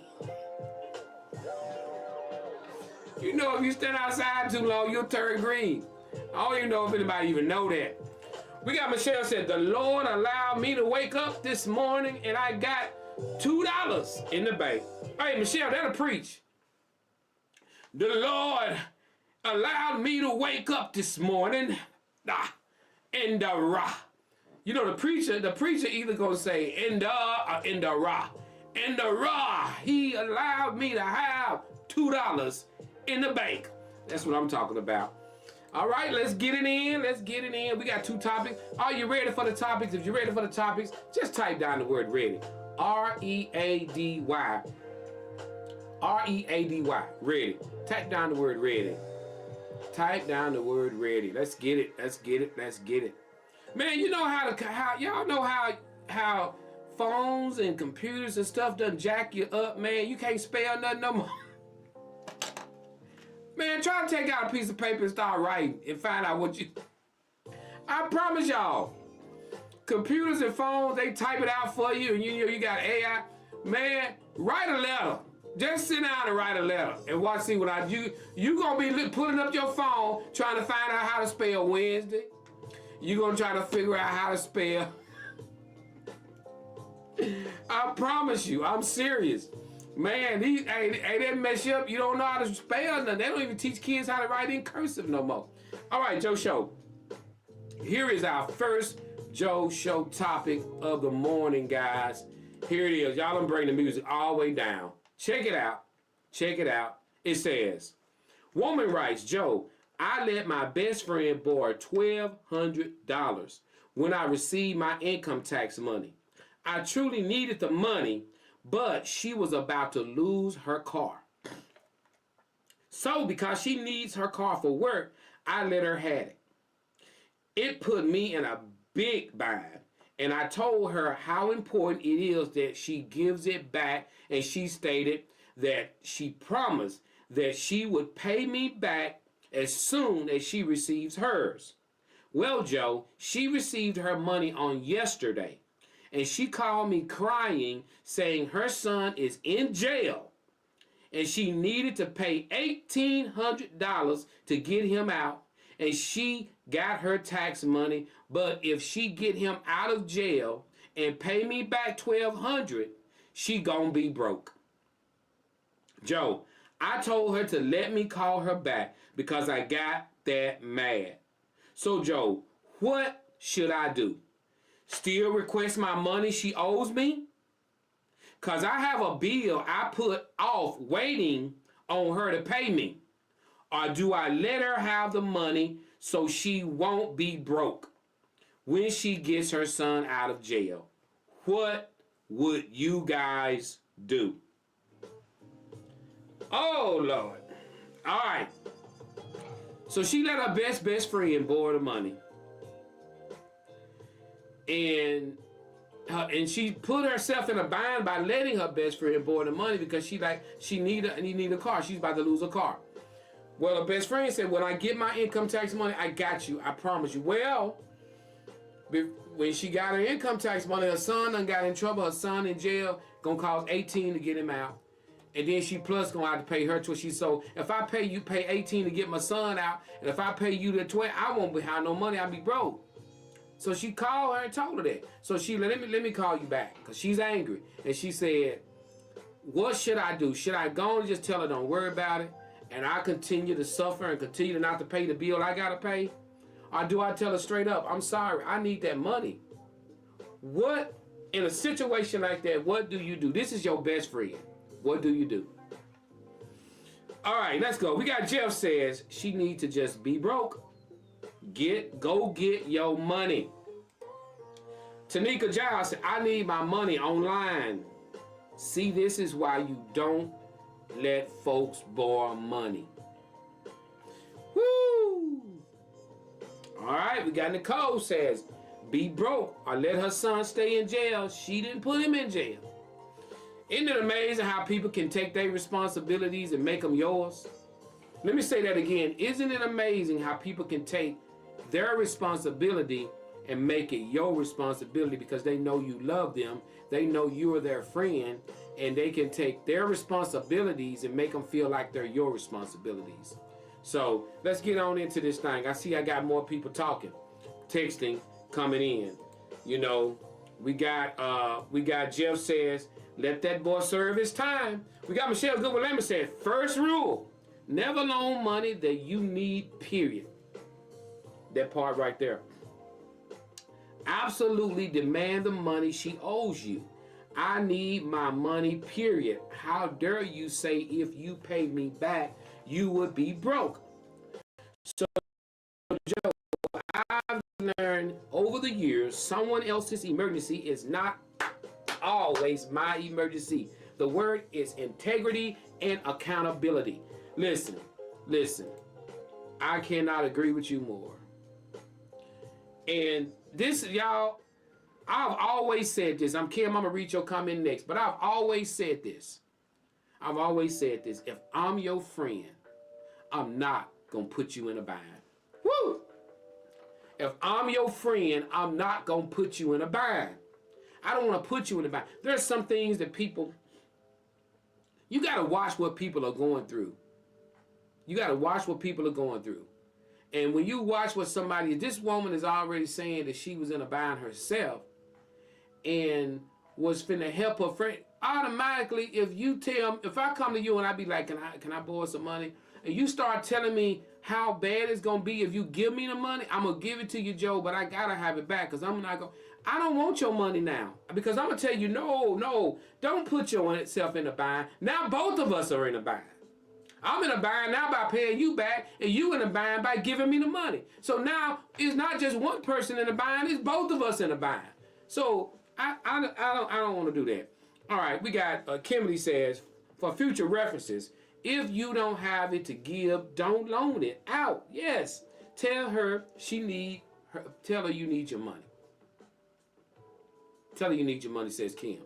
You know, if you stand outside too long, you'll turn green. I don't even know if anybody even know that. We got Michelle said, the Lord allowed me to wake up this morning and I got $2 in the bank. Hey, Michelle, that'll preach. The Lord allowed me to wake up this morning. In the Ra. You know, the preacher either gonna say in the or in the Ra. In the Ra, he allowed me to have $2 in the bank. That's what I'm talking about. All right, let's get it in. We got 2 topics. Are you ready for the topics? If you're ready for the topics, just type down the word ready. R-E-A-D-Y. R-E-A-D-Y. Ready. Type down the word ready. Type down the word ready. Let's get it. Man, you know how y'all know how phones and computers and stuff done jack you up, man. You can't spell nothing no more. Man, try to take out a piece of paper and start writing and find out what you... I promise y'all, computers and phones, they type it out for you, and you got AI. Man, write a letter. Just sit down and write a letter and see what you gonna be pulling up your phone trying to find out how to spell Wednesday. You gonna try to figure out how to spell. I promise you, I'm serious. Man, they mess you up. You don't know how to spell nothing. They don't even teach kids how to write in cursive no more. All right, Joe Show. Here is our first Joe Show topic of the morning, guys. Here it is. Y'all done bring the music all the way down. Check it out. It says, woman writes, Joe, I let my best friend borrow $1,200 when I received my income tax money. I truly needed the money, but she was about to lose her car. So because she needs her car for work, I let her have it. It put me in a big bind, and I told her how important it is that she gives it back, and she stated that she promised that she would pay me back as soon as she receives hers. Well, Joe, she received her money on yesterday, and she called me crying, saying her son is in jail, and she needed to pay $1,800 to get him out, and she got her tax money, but if she get him out of jail and pay me back $1,200, she gonna be broke. Joe, I told her to let me call her back because I got that mad. So Joe, what should I do? Still request my money she owes me? Because I have a bill I put off waiting on her to pay me. Or do I let her have the money so she won't be broke when she gets her son out of jail? What would you guys do? Oh, Lord. All right. So she let her best friend borrow the money. And she put herself in a bind by letting her best friend borrow the money because she need a car. She's about to lose a car. Well, her best friend said, when I get my income tax money, I got you. I promise you. Well, when she got her income tax money, her son done got in trouble. Her son in jail. Gonna cost $18 to get him out. And then she plus gonna have to pay her tuition. So if I pay you, pay $18 to get my son out, and if I pay you the $12, I won't have no money. I'll be broke. So she called her and told her that. So she let me call you back because she's angry. And she said, what should I do? Should I go and just tell her don't worry about it, and I continue to suffer and continue to not to pay the bill I gotta pay? Or do I tell her straight up, I'm sorry, I need that money? What, in a situation like that, what do you do? This is your best friend. What do you do? All right, let's go. We got Jeff says she needs to just be broke. Go get your money. Tanika Giles said, I need my money online. See, this is why you don't let folks borrow money. Woo! All right, we got Nicole says, be broke or let her son stay in jail. She didn't put him in jail. Isn't it amazing how people can take their responsibilities and make them yours? Let me say that again. Isn't it amazing how people can take their responsibility and make it your responsibility because they know you love them, they know you are their friend, and they can take their responsibilities and make them feel like they're your responsibilities. So let's get on into this thing. I see I got more people talking, texting, coming in. You know, we got Jeff says, let that boy serve his time. We got Michelle Goodwin said, first rule, never loan money that you need, period. That part right there. Absolutely demand the money she owes you. I need my money, period. How dare you say if you pay me back, you would be broke? So, Joe, I've learned over the years, someone else's emergency is not always my emergency. The word is integrity and accountability. Listen. I cannot agree with you more. And this, y'all, I've always said this. I'm Kim, I'm gonna read your comment next, but I've always said this. If I'm your friend, I'm not gonna put you in a bind. Woo! If I'm your friend, I'm not gonna put you in a bind. I don't want to put you in a bind. There's some things that people, you got to watch what people are going through. And when you watch what somebody, this woman is already saying that she was in a bind herself and was finna help her friend. Automatically, if I come to you and I be like, can I borrow some money? And you start telling me how bad it's going to be if you give me the money, I'm going to give it to you, Joe, but I got to have it back because I'm not going to. I don't want your money now because I'm going to tell you, no, don't put yourself in a bind. Now both of us are in a bind. I'm in a bind now by paying you back, and you in a bind by giving me the money. So now it's not just one person in a bind; it's both of us in a bind. So I don't want to do that. All right, we got Kimberly says, for future references, if you don't have it to give, don't loan it out. Yes, tell her tell her you need your money. Tell her you need your money, says Kim.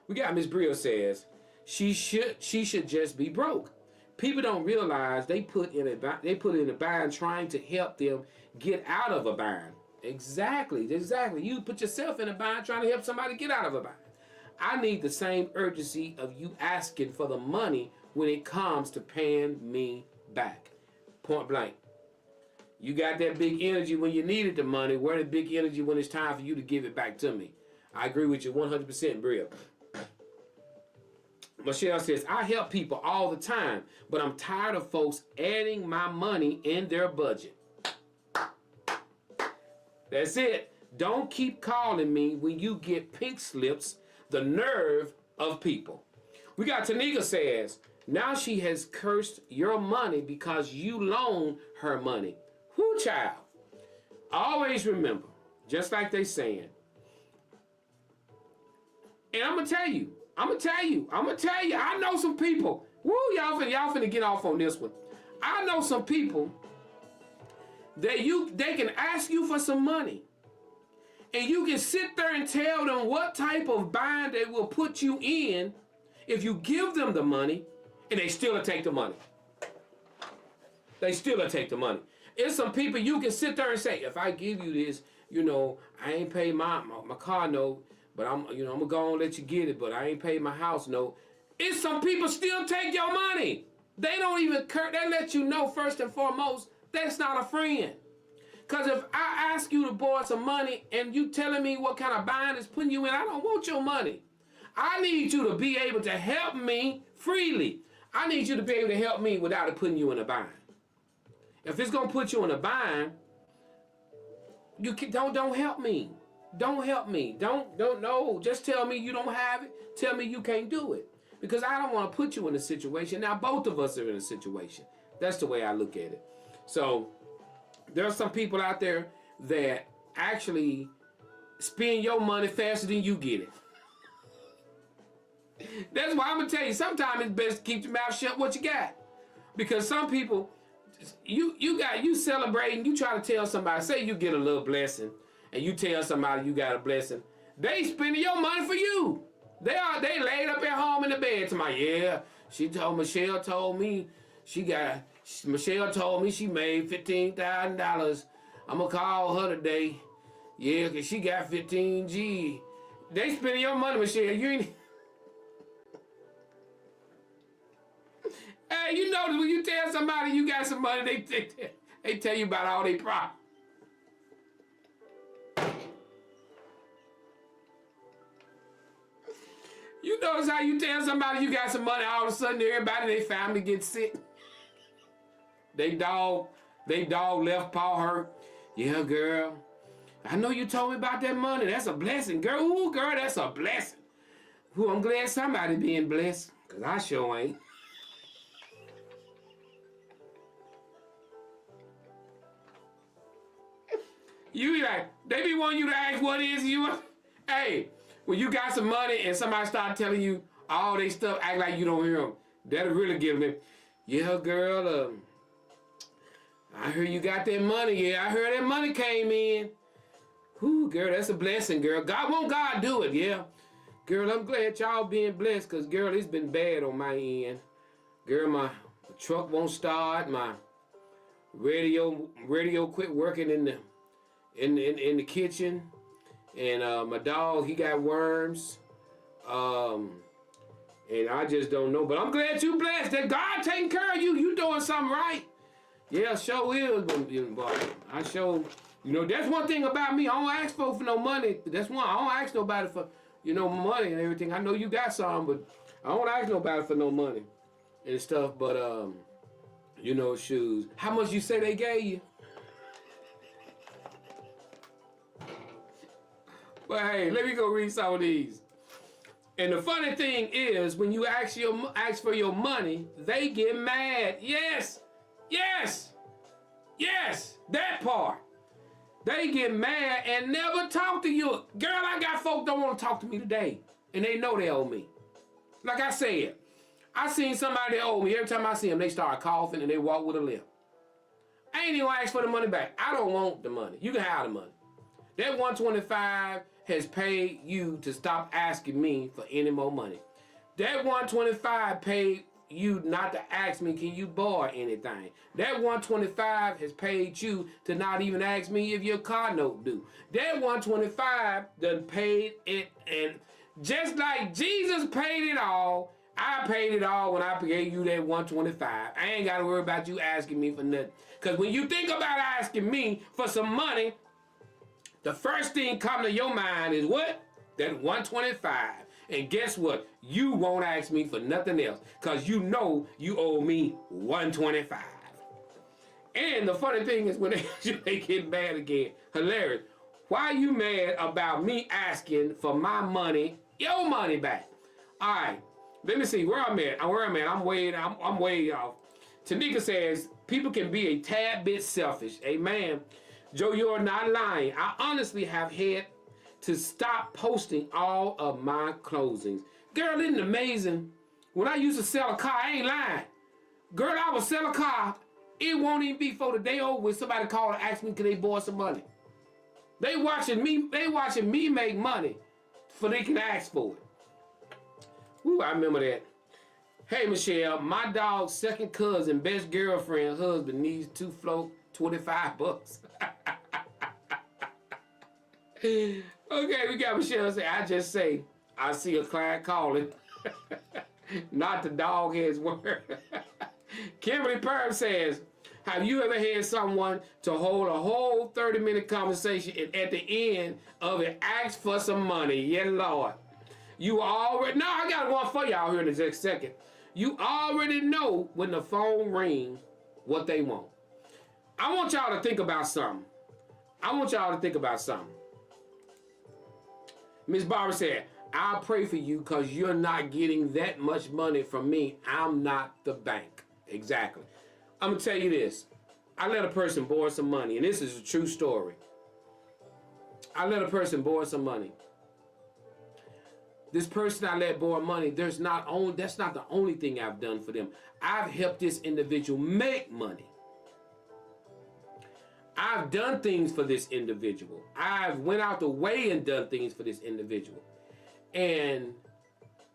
We got Miss Brio says she should just be broke. People don't realize they put in a bind trying to help them get out of a bind. Exactly. You put yourself in a bind trying to help somebody get out of a bind. I need the same urgency of you asking for the money when it comes to paying me back. Point blank. You got that big energy when you needed the money. Where the big energy when it's time for you to give it back to me? I agree with you 100%, Bria. Michelle says, I help people all the time, but I'm tired of folks adding my money in their budget. That's it. Don't keep calling me when you get pink slips. The nerve of people. We got Tanika says, now she has cursed your money because you loan her money. Whoo, child. Always remember, just like they saying, and I'm going to tell you, I know some people. Woo, y'all finna get off on this one. I know some people that they can ask you for some money. And you can sit there and tell them what type of bind they will put you in if you give them the money, and they still take the money. Take the money. It's some people you can sit there and say, if I give you this, I ain't paid my car note, but I'm gonna go and let you get it, but I ain't paid my house note. It's some people still take your money. They don't even they let you know first and foremost, that's not a friend. Because if I ask you to borrow some money and you telling me what kind of bind is putting you in, I don't want your money. I need you to be able to help me freely. I need you to be able to help me without it putting you in a bind. If it's gonna put you in a bind, don't help me. Don't help me. Don't no. Just tell me you don't have it. Tell me you can't do it. Because I don't want to put you in a situation. Now both of us are in a situation. That's the way I look at it. So there are some people out there that actually spend your money faster than you get it. That's why I'm gonna tell you, sometimes it's best to keep your mouth shut what you got. Because some people, you celebrating, you try to tell somebody, say you get a little blessing, and you tell somebody you got a blessing, they spending your money for you. They laid up at home in the bed to Michelle told me she made $15,000. I'm gonna call her today. Yeah, cause she got 15 G. They spending your money, Michelle. You ain't. Hey, when you tell somebody you got some money, they tell you about all their problems. You notice how you tell somebody you got some money, all of a sudden everybody in their family gets sick. They dog left paw hurt. Yeah, girl. I know you told me about that money. That's a blessing, girl. Ooh, girl, that's a blessing. Ooh, I'm glad somebody being blessed, because I sure ain't. You like, they be wanting you to ask what is you. Hey, when you got some money and somebody start telling you all they stuff, act like you don't hear them. That'll really give them. Yeah, girl, I heard you got that money. Yeah, I heard that money came in. Whoo, girl, that's a blessing, girl. Won't God do it, yeah. Girl, I'm glad y'all being blessed, because, girl, it's been bad on my end. Girl, my truck won't start. My radio quit working in the kitchen. And my dog, he got worms. And I just don't know. But I'm glad you blessed. That God taking care of you. You doing something right. Yeah, sure is. But I sure, that's one thing about me. I don't ask for no money. That's one. I don't ask nobody for, money and everything. I know you got some, but I don't ask nobody for no money and stuff. But, shoes. How much you say they gave you? But hey, let me go read some of these. And the funny thing is, when you ask for your money, they get mad. Yes, yes, yes, that part. They get mad and never talk to you. Girl, I got folk don't want to talk to me today, and they know they owe me. Like I said, I seen somebody that owe me. Every time I see them, they start coughing and they walk with a limp. I ain't even gonna ask for the money back. I don't want the money. You can have the money. That 125 has paid you to stop asking me for any more money. That 125 paid you not to ask me, can you borrow anything? That 125 has paid you to not even ask me if your car note due. That 125 done paid it, and just like Jesus paid it all, I paid it all when I gave you that 125. I ain't gotta worry about you asking me for nothing. Cause when you think about asking me for some money, the first thing coming to your mind is what? That 125. And guess what? You won't ask me for nothing else because you know you owe me 125. And the funny thing is when they get mad again, hilarious. Why are you mad about me asking for my money, your money back? All right, let me see where I'm at. I'm way off. Tanika says, people can be a tad bit selfish. Amen. Joe, you're not lying. I honestly have had to stop posting all of my closings. Girl, isn't it amazing? When I used to sell a car, I ain't lying. Girl, I would sell a car. It won't even be for the day over when somebody called and asked me, could they borrow some money? They watching me make money for they can ask for it. Ooh, I remember that. Hey, Michelle, my dog's second cousin, best girlfriend, husband needs to float $25. Okay, we got Michelle say, I see a client calling. Not the dog head's word. Kimberly Perm says, have you ever had someone to hold a whole 30-minute conversation and at the end of it ask for some money? Yeah, Lord. You already, no, I got one for y'all here in the next second. You already know when the phone rings what they want. I want y'all to think about something. Miss Barbara said, I'll pray for you because you're not getting that much money from me. I'm not the bank. Exactly. I'm going to tell you this. I let a person borrow some money, and this is a true story. I let a person borrow some money. This person I let borrow money, that's not the only thing I've done for them. I've helped this individual make money. I've done things for this individual. I've went out the way and done things for this individual. And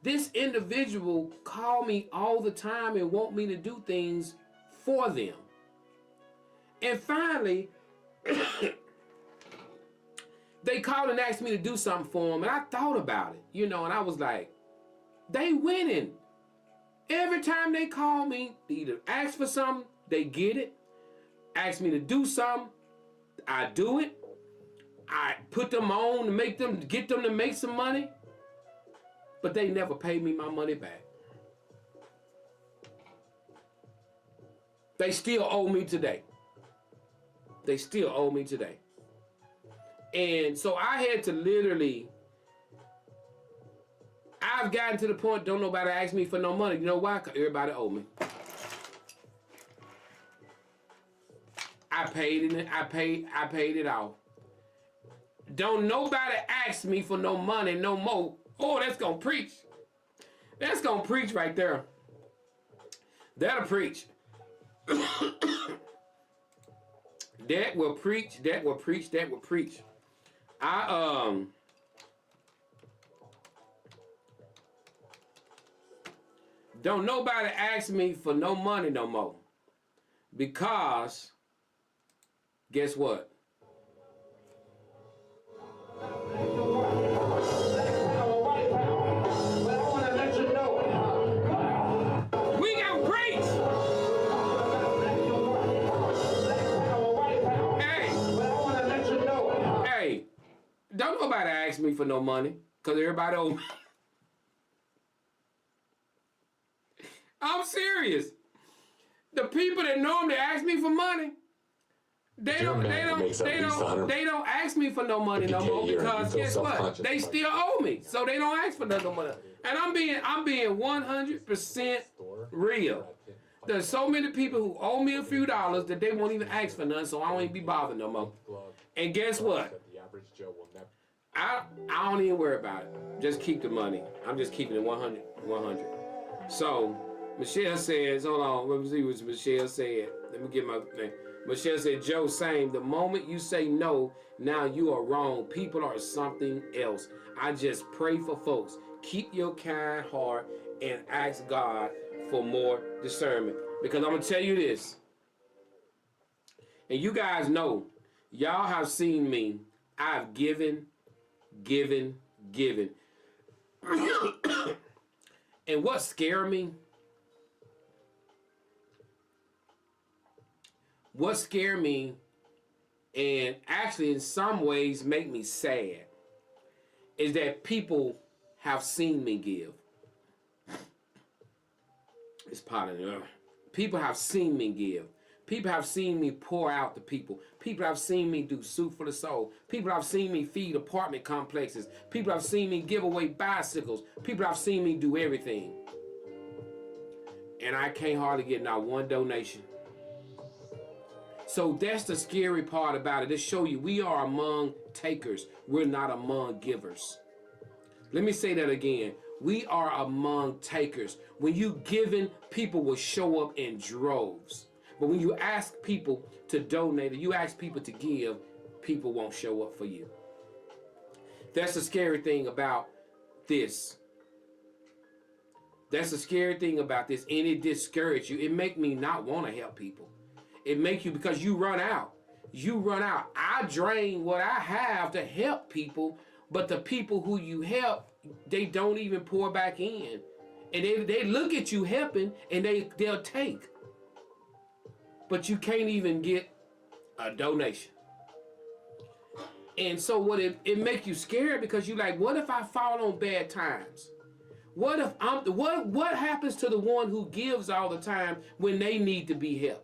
this individual call me all the time and want me to do things for them. And finally, they called and asked me to do something for them, and I thought about it, and I was like, they winning. Every time they call me, they either ask for something, they get it, ask me to do something, I do it, I put them on to get them to make some money, but they never pay me my money back. They still owe me today. And so I had to literally, I've gotten to the point, don't nobody ask me for no money. You know why? Because everybody owe me. I paid it off. Don't nobody ask me for no money no more. Oh, that's gonna preach. That's gonna preach right there. That'll preach. That will preach. Don't nobody ask me for no money no more. Because guess what? We got preach. Hey, don't nobody ask me for no money, because everybody owes me. I'm serious. The people that normally ask me for money, They You're a don't, they man who don't, makes at they least don't, 100. they don't ask me for no money no more BK, you because feel guess what? self-conscious They about still owe me, so they don't ask for no money. And I'm being 100% real. There's so many people who owe me a few dollars that they won't even ask for none, so I don't even be bothered no more. And guess what? I don't even worry about it. Just keep the money. I'm just keeping it 100. So Michelle says, hold on, let me see what Michelle said. Let me get my thing. Michelle said, Joe, same. The moment you say no, now you are wrong. People are something else. I just pray for folks. Keep your kind heart and ask God for more discernment. Because I'm going to tell you this. And you guys know, y'all have seen me. I've given. And what scared me? What scared me, and actually in some ways make me sad, is that people have seen me give. It's part of it. People have seen me give. People have seen me pour out to people. People have seen me do soup for the soul. People have seen me feed apartment complexes. People have seen me give away bicycles. People have seen me do everything. And I can't hardly get not one donation. So that's the scary part about it. It shows you we are among takers. We're not among givers. Let me say that again. We are among takers. When you giving, people will show up in droves. But when you ask people to donate or you ask people to give, people won't show up for you. That's the scary thing about this. That's the scary thing about this. And it discourages you. It make me not want to help people. It make you, because you run out. You run out. I drain what I have to help people, but the people who you help, they don't even pour back in. And they look at you helping and they'll take. But you can't even get a donation. And so what it make you scared, because you like, what if I fall on bad times? What if what happens to the one who gives all the time when they need to be helped?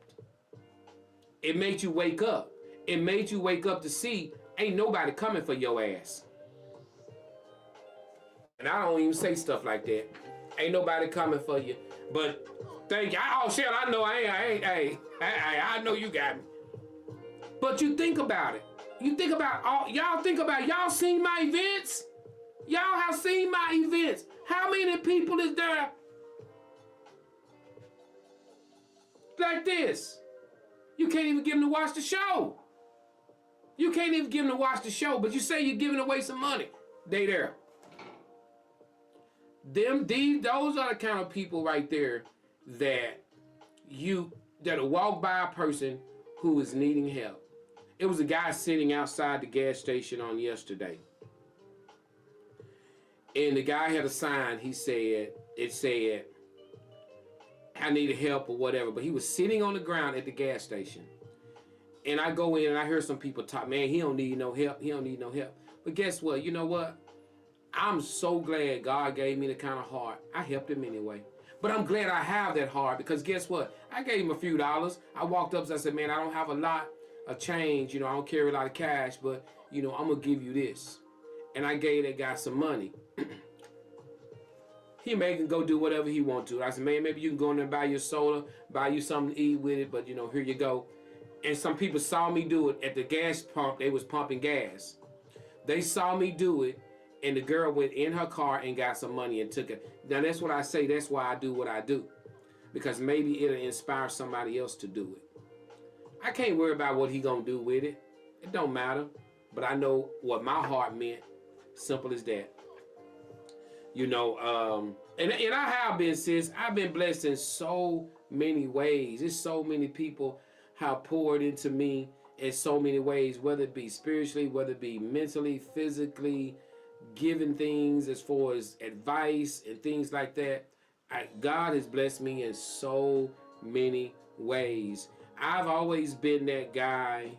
It made you wake up. It made you wake up to see ain't nobody coming for your ass. And I don't even say stuff like that. Ain't nobody coming for you. But thank you. Oh shit, I know I know you got me. But you think about it. You think about y'all seen my events? Y'all have seen my events. How many people is there like this? You can't even get them to watch the show. You can't even get them to watch the show, but you say you're giving away some money. They there. Those are the kind of people right there that'll walk by a person who is needing help. It was a guy sitting outside the gas station on yesterday. And the guy had a sign, it said, I needed help or whatever, but he was sitting on the ground at the gas station. And I go in and I hear some people talk, man, he don't need no help. But guess what? You know what? I'm so glad God gave me the kind of heart. I helped him anyway. But I'm glad I have that heart, because guess what? I gave him a few dollars. I walked up and I said, man, I don't have a lot of change. I don't carry a lot of cash, but, I'm going to give you this. And I gave that guy some money. He can go do whatever he want to. I said, man, maybe you can go in there and buy your soda, buy you something to eat with it, but, here you go. And some people saw me do it at the gas pump. They was pumping gas. They saw me do it, and the girl went in her car and got some money and took it. Now, that's what I say. That's why I do what I do, because maybe it'll inspire somebody else to do it. I can't worry about what he gonna do with it. It don't matter. But I know what my heart meant. Simple as that. And I have been, sis. I've been blessed in so many ways. There's so many people have poured into me in so many ways, whether it be spiritually, whether it be mentally, physically, giving things as far as advice and things like that. God has blessed me in so many ways. I've always been that guy,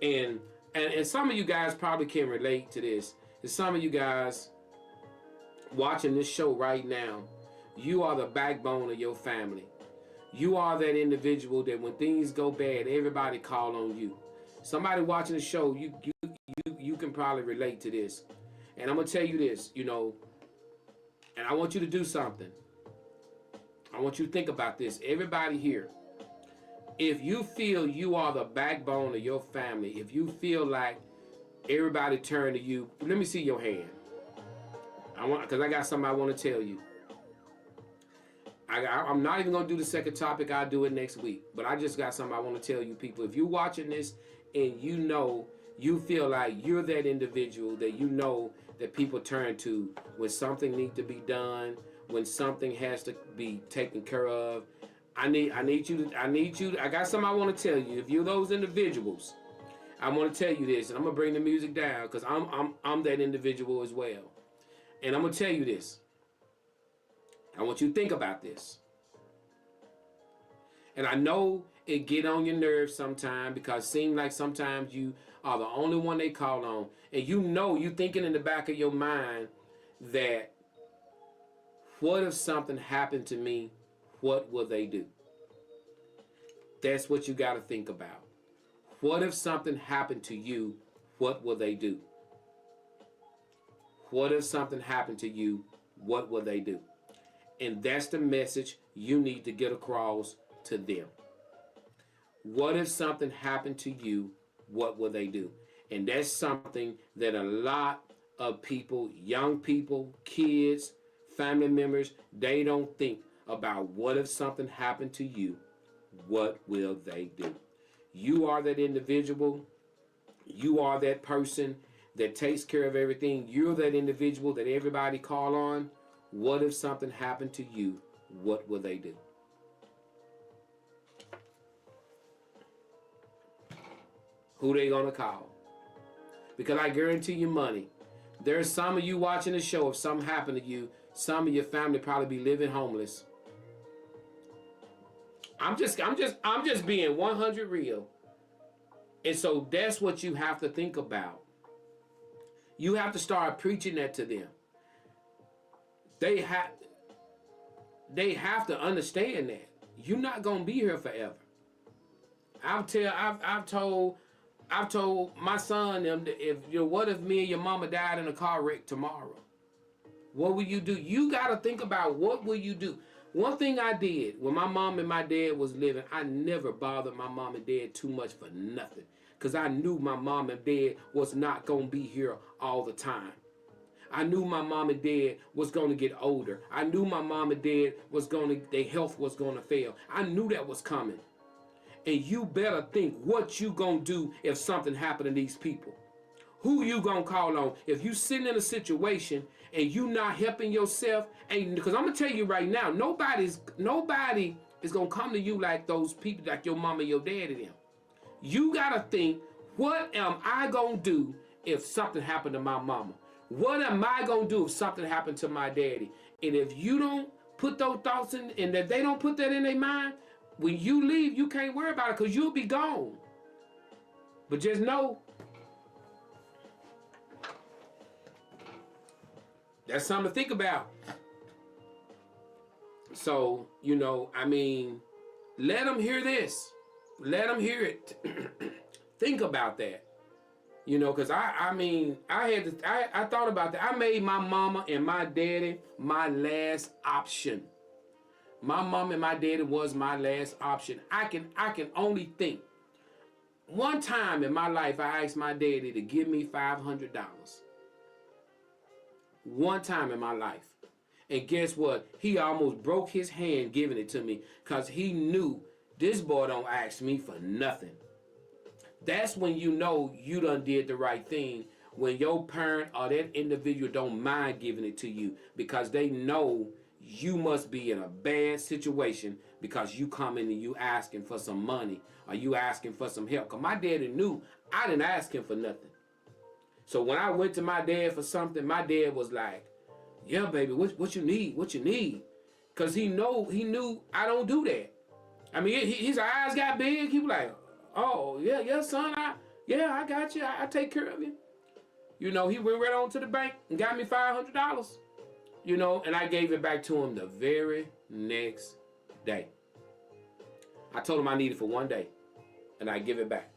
and some of you guys probably can relate to this. And some of you guys watching this show right now, you are the backbone of your family. You are that individual that when things go bad, everybody call on you. Somebody watching the show, you can probably relate to this. And I'm gonna tell you this, you know, and I want you to do something. I want you to think about this. Everybody here, if you feel you are the backbone of your family, if you feel like everybody turn to you, let me see your hand. Because I got something I want to tell you. I'm not even going to do the second topic. I'll do it next week. But I just got something I want to tell you people. If you're watching this and you know, you feel like you're that individual that you know that people turn to when something needs to be done, when something has to be taken care of, I need you to, I got something I want to tell you. If you're those individuals, I want to tell you this, and I'm going to bring the music down because I'm that individual as well. And I'm going to tell you this. I want you to think about this. And I know it get on your nerves sometimes because it seems like sometimes you are the only one they call on. And you know, you thinking in the back of your mind that what if something happened to me? What will they do? That's what you got to think about. What if something happened to you? What will they do? What if something happened to you? What will they do? And that's the message you need to get across to them. What if something happened to you? What will they do? And that's something that a lot of people, young people, kids, family members, they don't think about. What if something happened to you? What will they do? You are that individual. You are that person that takes care of everything. You're that individual that everybody call on. What if something happened to you? What will they do? Who they gonna call? Because I guarantee you money. There's some of you watching the show, if something happened to you, some of your family probably be living homeless. I'm just being 100 real. And so that's what you have to think about. You have to start preaching that to them. They have to understand that you're not gonna be here forever. I've told my son them that what if me and your mama died in a car wreck tomorrow? What will you do? You gotta think about what will you do. One thing I did when my mom and my dad was living, I never bothered my mom and dad too much for nothing. Because I knew my mom and dad was not gonna be here all the time. I knew my mom and dad was going to get older. I knew my mom and dad their health was going to fail. I knew that was coming. And you better think what you going to do if something happened to these people. Who you going to call on? If you sitting in a situation and you not helping yourself, because I'm going to tell you right now, nobody is going to come to you like those people, like your mama, your daddy, them. You got to think, what am I going to do if something happened to my mama? What am I going to do if something happened to my daddy? And if you don't put those thoughts in, and if they don't put that in their mind, when you leave, you can't worry about it because you'll be gone. But just know, that's something to think about. So, you know, I mean, let them hear this. Let them hear it. Think about that. You know, because I thought about that. I made my mama and my daddy my last option. My mom and my daddy was my last option. I can only think. One time in my life, I asked my daddy to give me $500. One time in my life. And guess what? He almost broke his hand giving it to me because he knew this boy don't ask me for nothing. That's when you know you done did the right thing, when your parent or that individual don't mind giving it to you because they know you must be in a bad situation because you come in and you asking for some money or you asking for some help. Because my daddy knew I didn't ask him for nothing. So when I went to my dad for something, my dad was like, yeah, baby, what you need? What you need? Because he knew I don't do that. I mean, his eyes got big. He was like, oh, yeah, son, I got you. I take care of you. You know, he went right on to the bank and got me $500. You know, and I gave it back to him the very next day. I told him I need it for 1 day, and I give it back.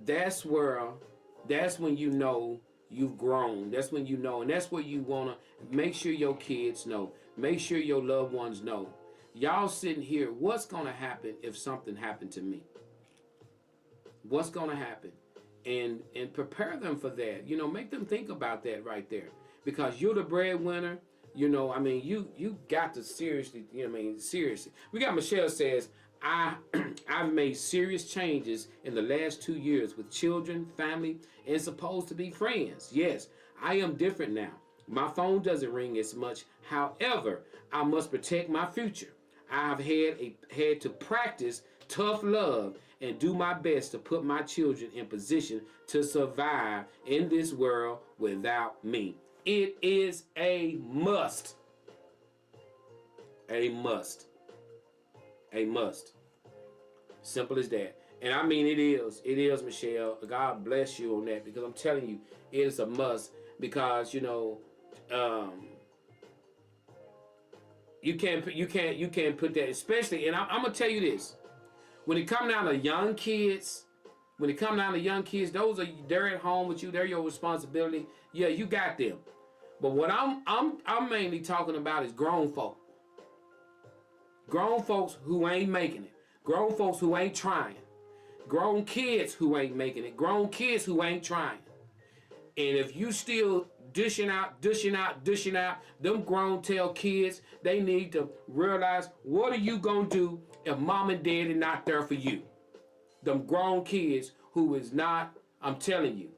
That's when you know you've grown. That's when you know, and that's where you want to make sure your kids know. Make sure your loved ones know. Y'all sitting here, what's going to happen if something happened to me? What's going to happen? And prepare them for that. You know, make them think about that right there. Because you're the breadwinner. You know, I mean, you got to seriously, you know what I mean, seriously. We got Michelle says, I've made serious changes in the last 2 years with children, family, and supposed to be friends. Yes, I am different now. My phone doesn't ring as much. However, I must protect my future. I've had to practice tough love and do my best to put my children in position to survive in this world without me. It is a must. A must. A must. Simple as that. And I mean, it is. It is, Michelle. God bless you on that, because I'm telling you, it is a must. Because, you know, you can't put that, especially, and I'm gonna tell you this. When it come down to young kids, those they're at home with you, they're your responsibility. Yeah, you got them. But what I'm mainly talking about is grown folk. Grown folks who ain't making it. Grown folks who ain't trying. Grown kids who ain't making it. Grown kids who ain't trying. And if you still dishing out, them grown tail kids, they need to realize, what are you gonna do if mom and dad are not there for you? Them grown kids who is not, I'm telling you,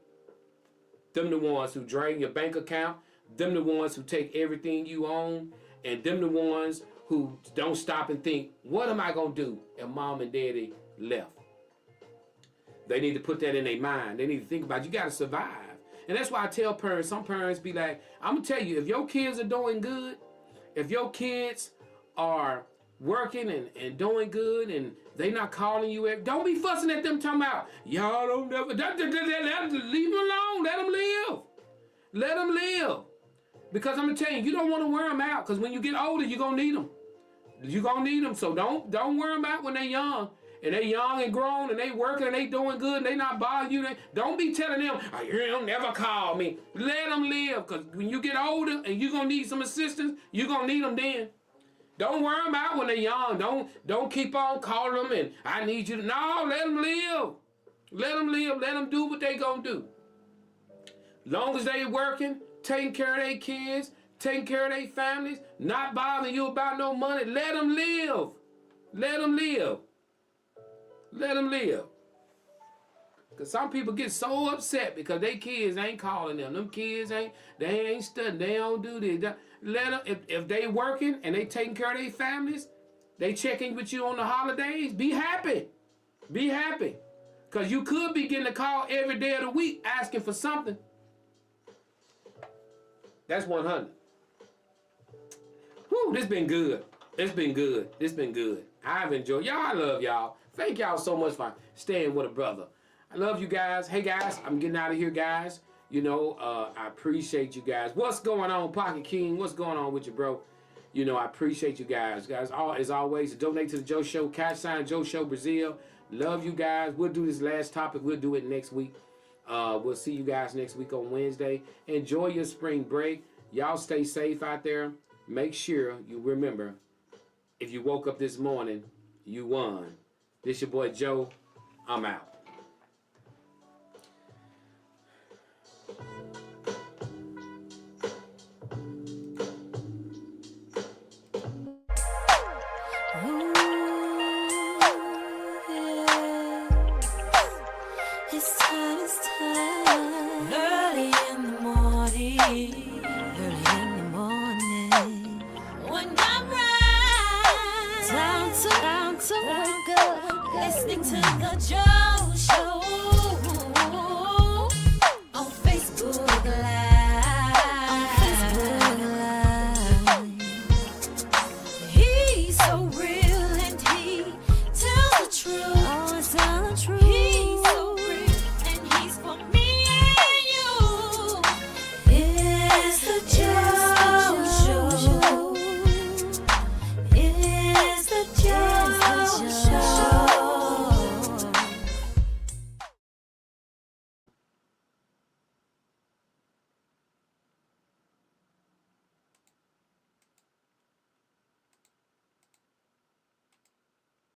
them the ones who drain your bank account, them the ones who take everything you own, and them the ones who don't stop and think, what am I gonna do if mom and daddy left? They need to put that in their mind. They need to think about it. You gotta survive. And that's why I tell parents, some parents be like, I'm gonna tell you, if your kids are doing good, if your kids are working and doing good and they not calling you, don't be fussing at them talking about, y'all don't never, leave them alone, let them live. Let them live. Because I'm gonna tell you, you don't wanna wear them out, because when you get older, you're gonna need them. You're gonna need them, so don't wear them out when they're young. And they young and grown and they working and they doing good and they not bothering you. Don't be telling them, oh, you'll never call me. Let them live, because when you get older and you're going to need some assistance, you're going to need them then. Don't wear them out when they're young. Don't keep on calling them and I need you to. No, let them live. Let them live. Let them do what they going to do. Long as they working, taking care of their kids, taking care of their families, not bothering you about no money, let them live. Let them live. Let them live. Because some people get so upset because their kids ain't calling them. Them kids ain't studying. They don't do this. Let them, if they working and they taking care of their families, they checking with you on the holidays, be happy. Be happy. Because you could be getting a call every day of the week asking for something. That's 100. Whew, this been good. It's been good. This been good. I've enjoyed y'all. I love y'all. Thank y'all so much for staying with a brother. I love you guys. Hey guys, I'm getting out of here, guys. You know, I appreciate you guys. What's going on, Pocket King? What's going on with you, bro? You know, I appreciate you guys. Guys, as always, donate to the Joe Show. # Joe Show Brazil. Love you guys. We'll do this last topic. We'll do it next week. We'll see you guys next week on Wednesday. Enjoy your spring break. Y'all stay safe out there. Make sure you remember, if you woke up this morning, you won. This your boy Joe. I'm out. Ooh, yeah. It's time. Early in the morning. When I'm right, time to wake up, listening to the Joe Show on Facebook Live. He's so real.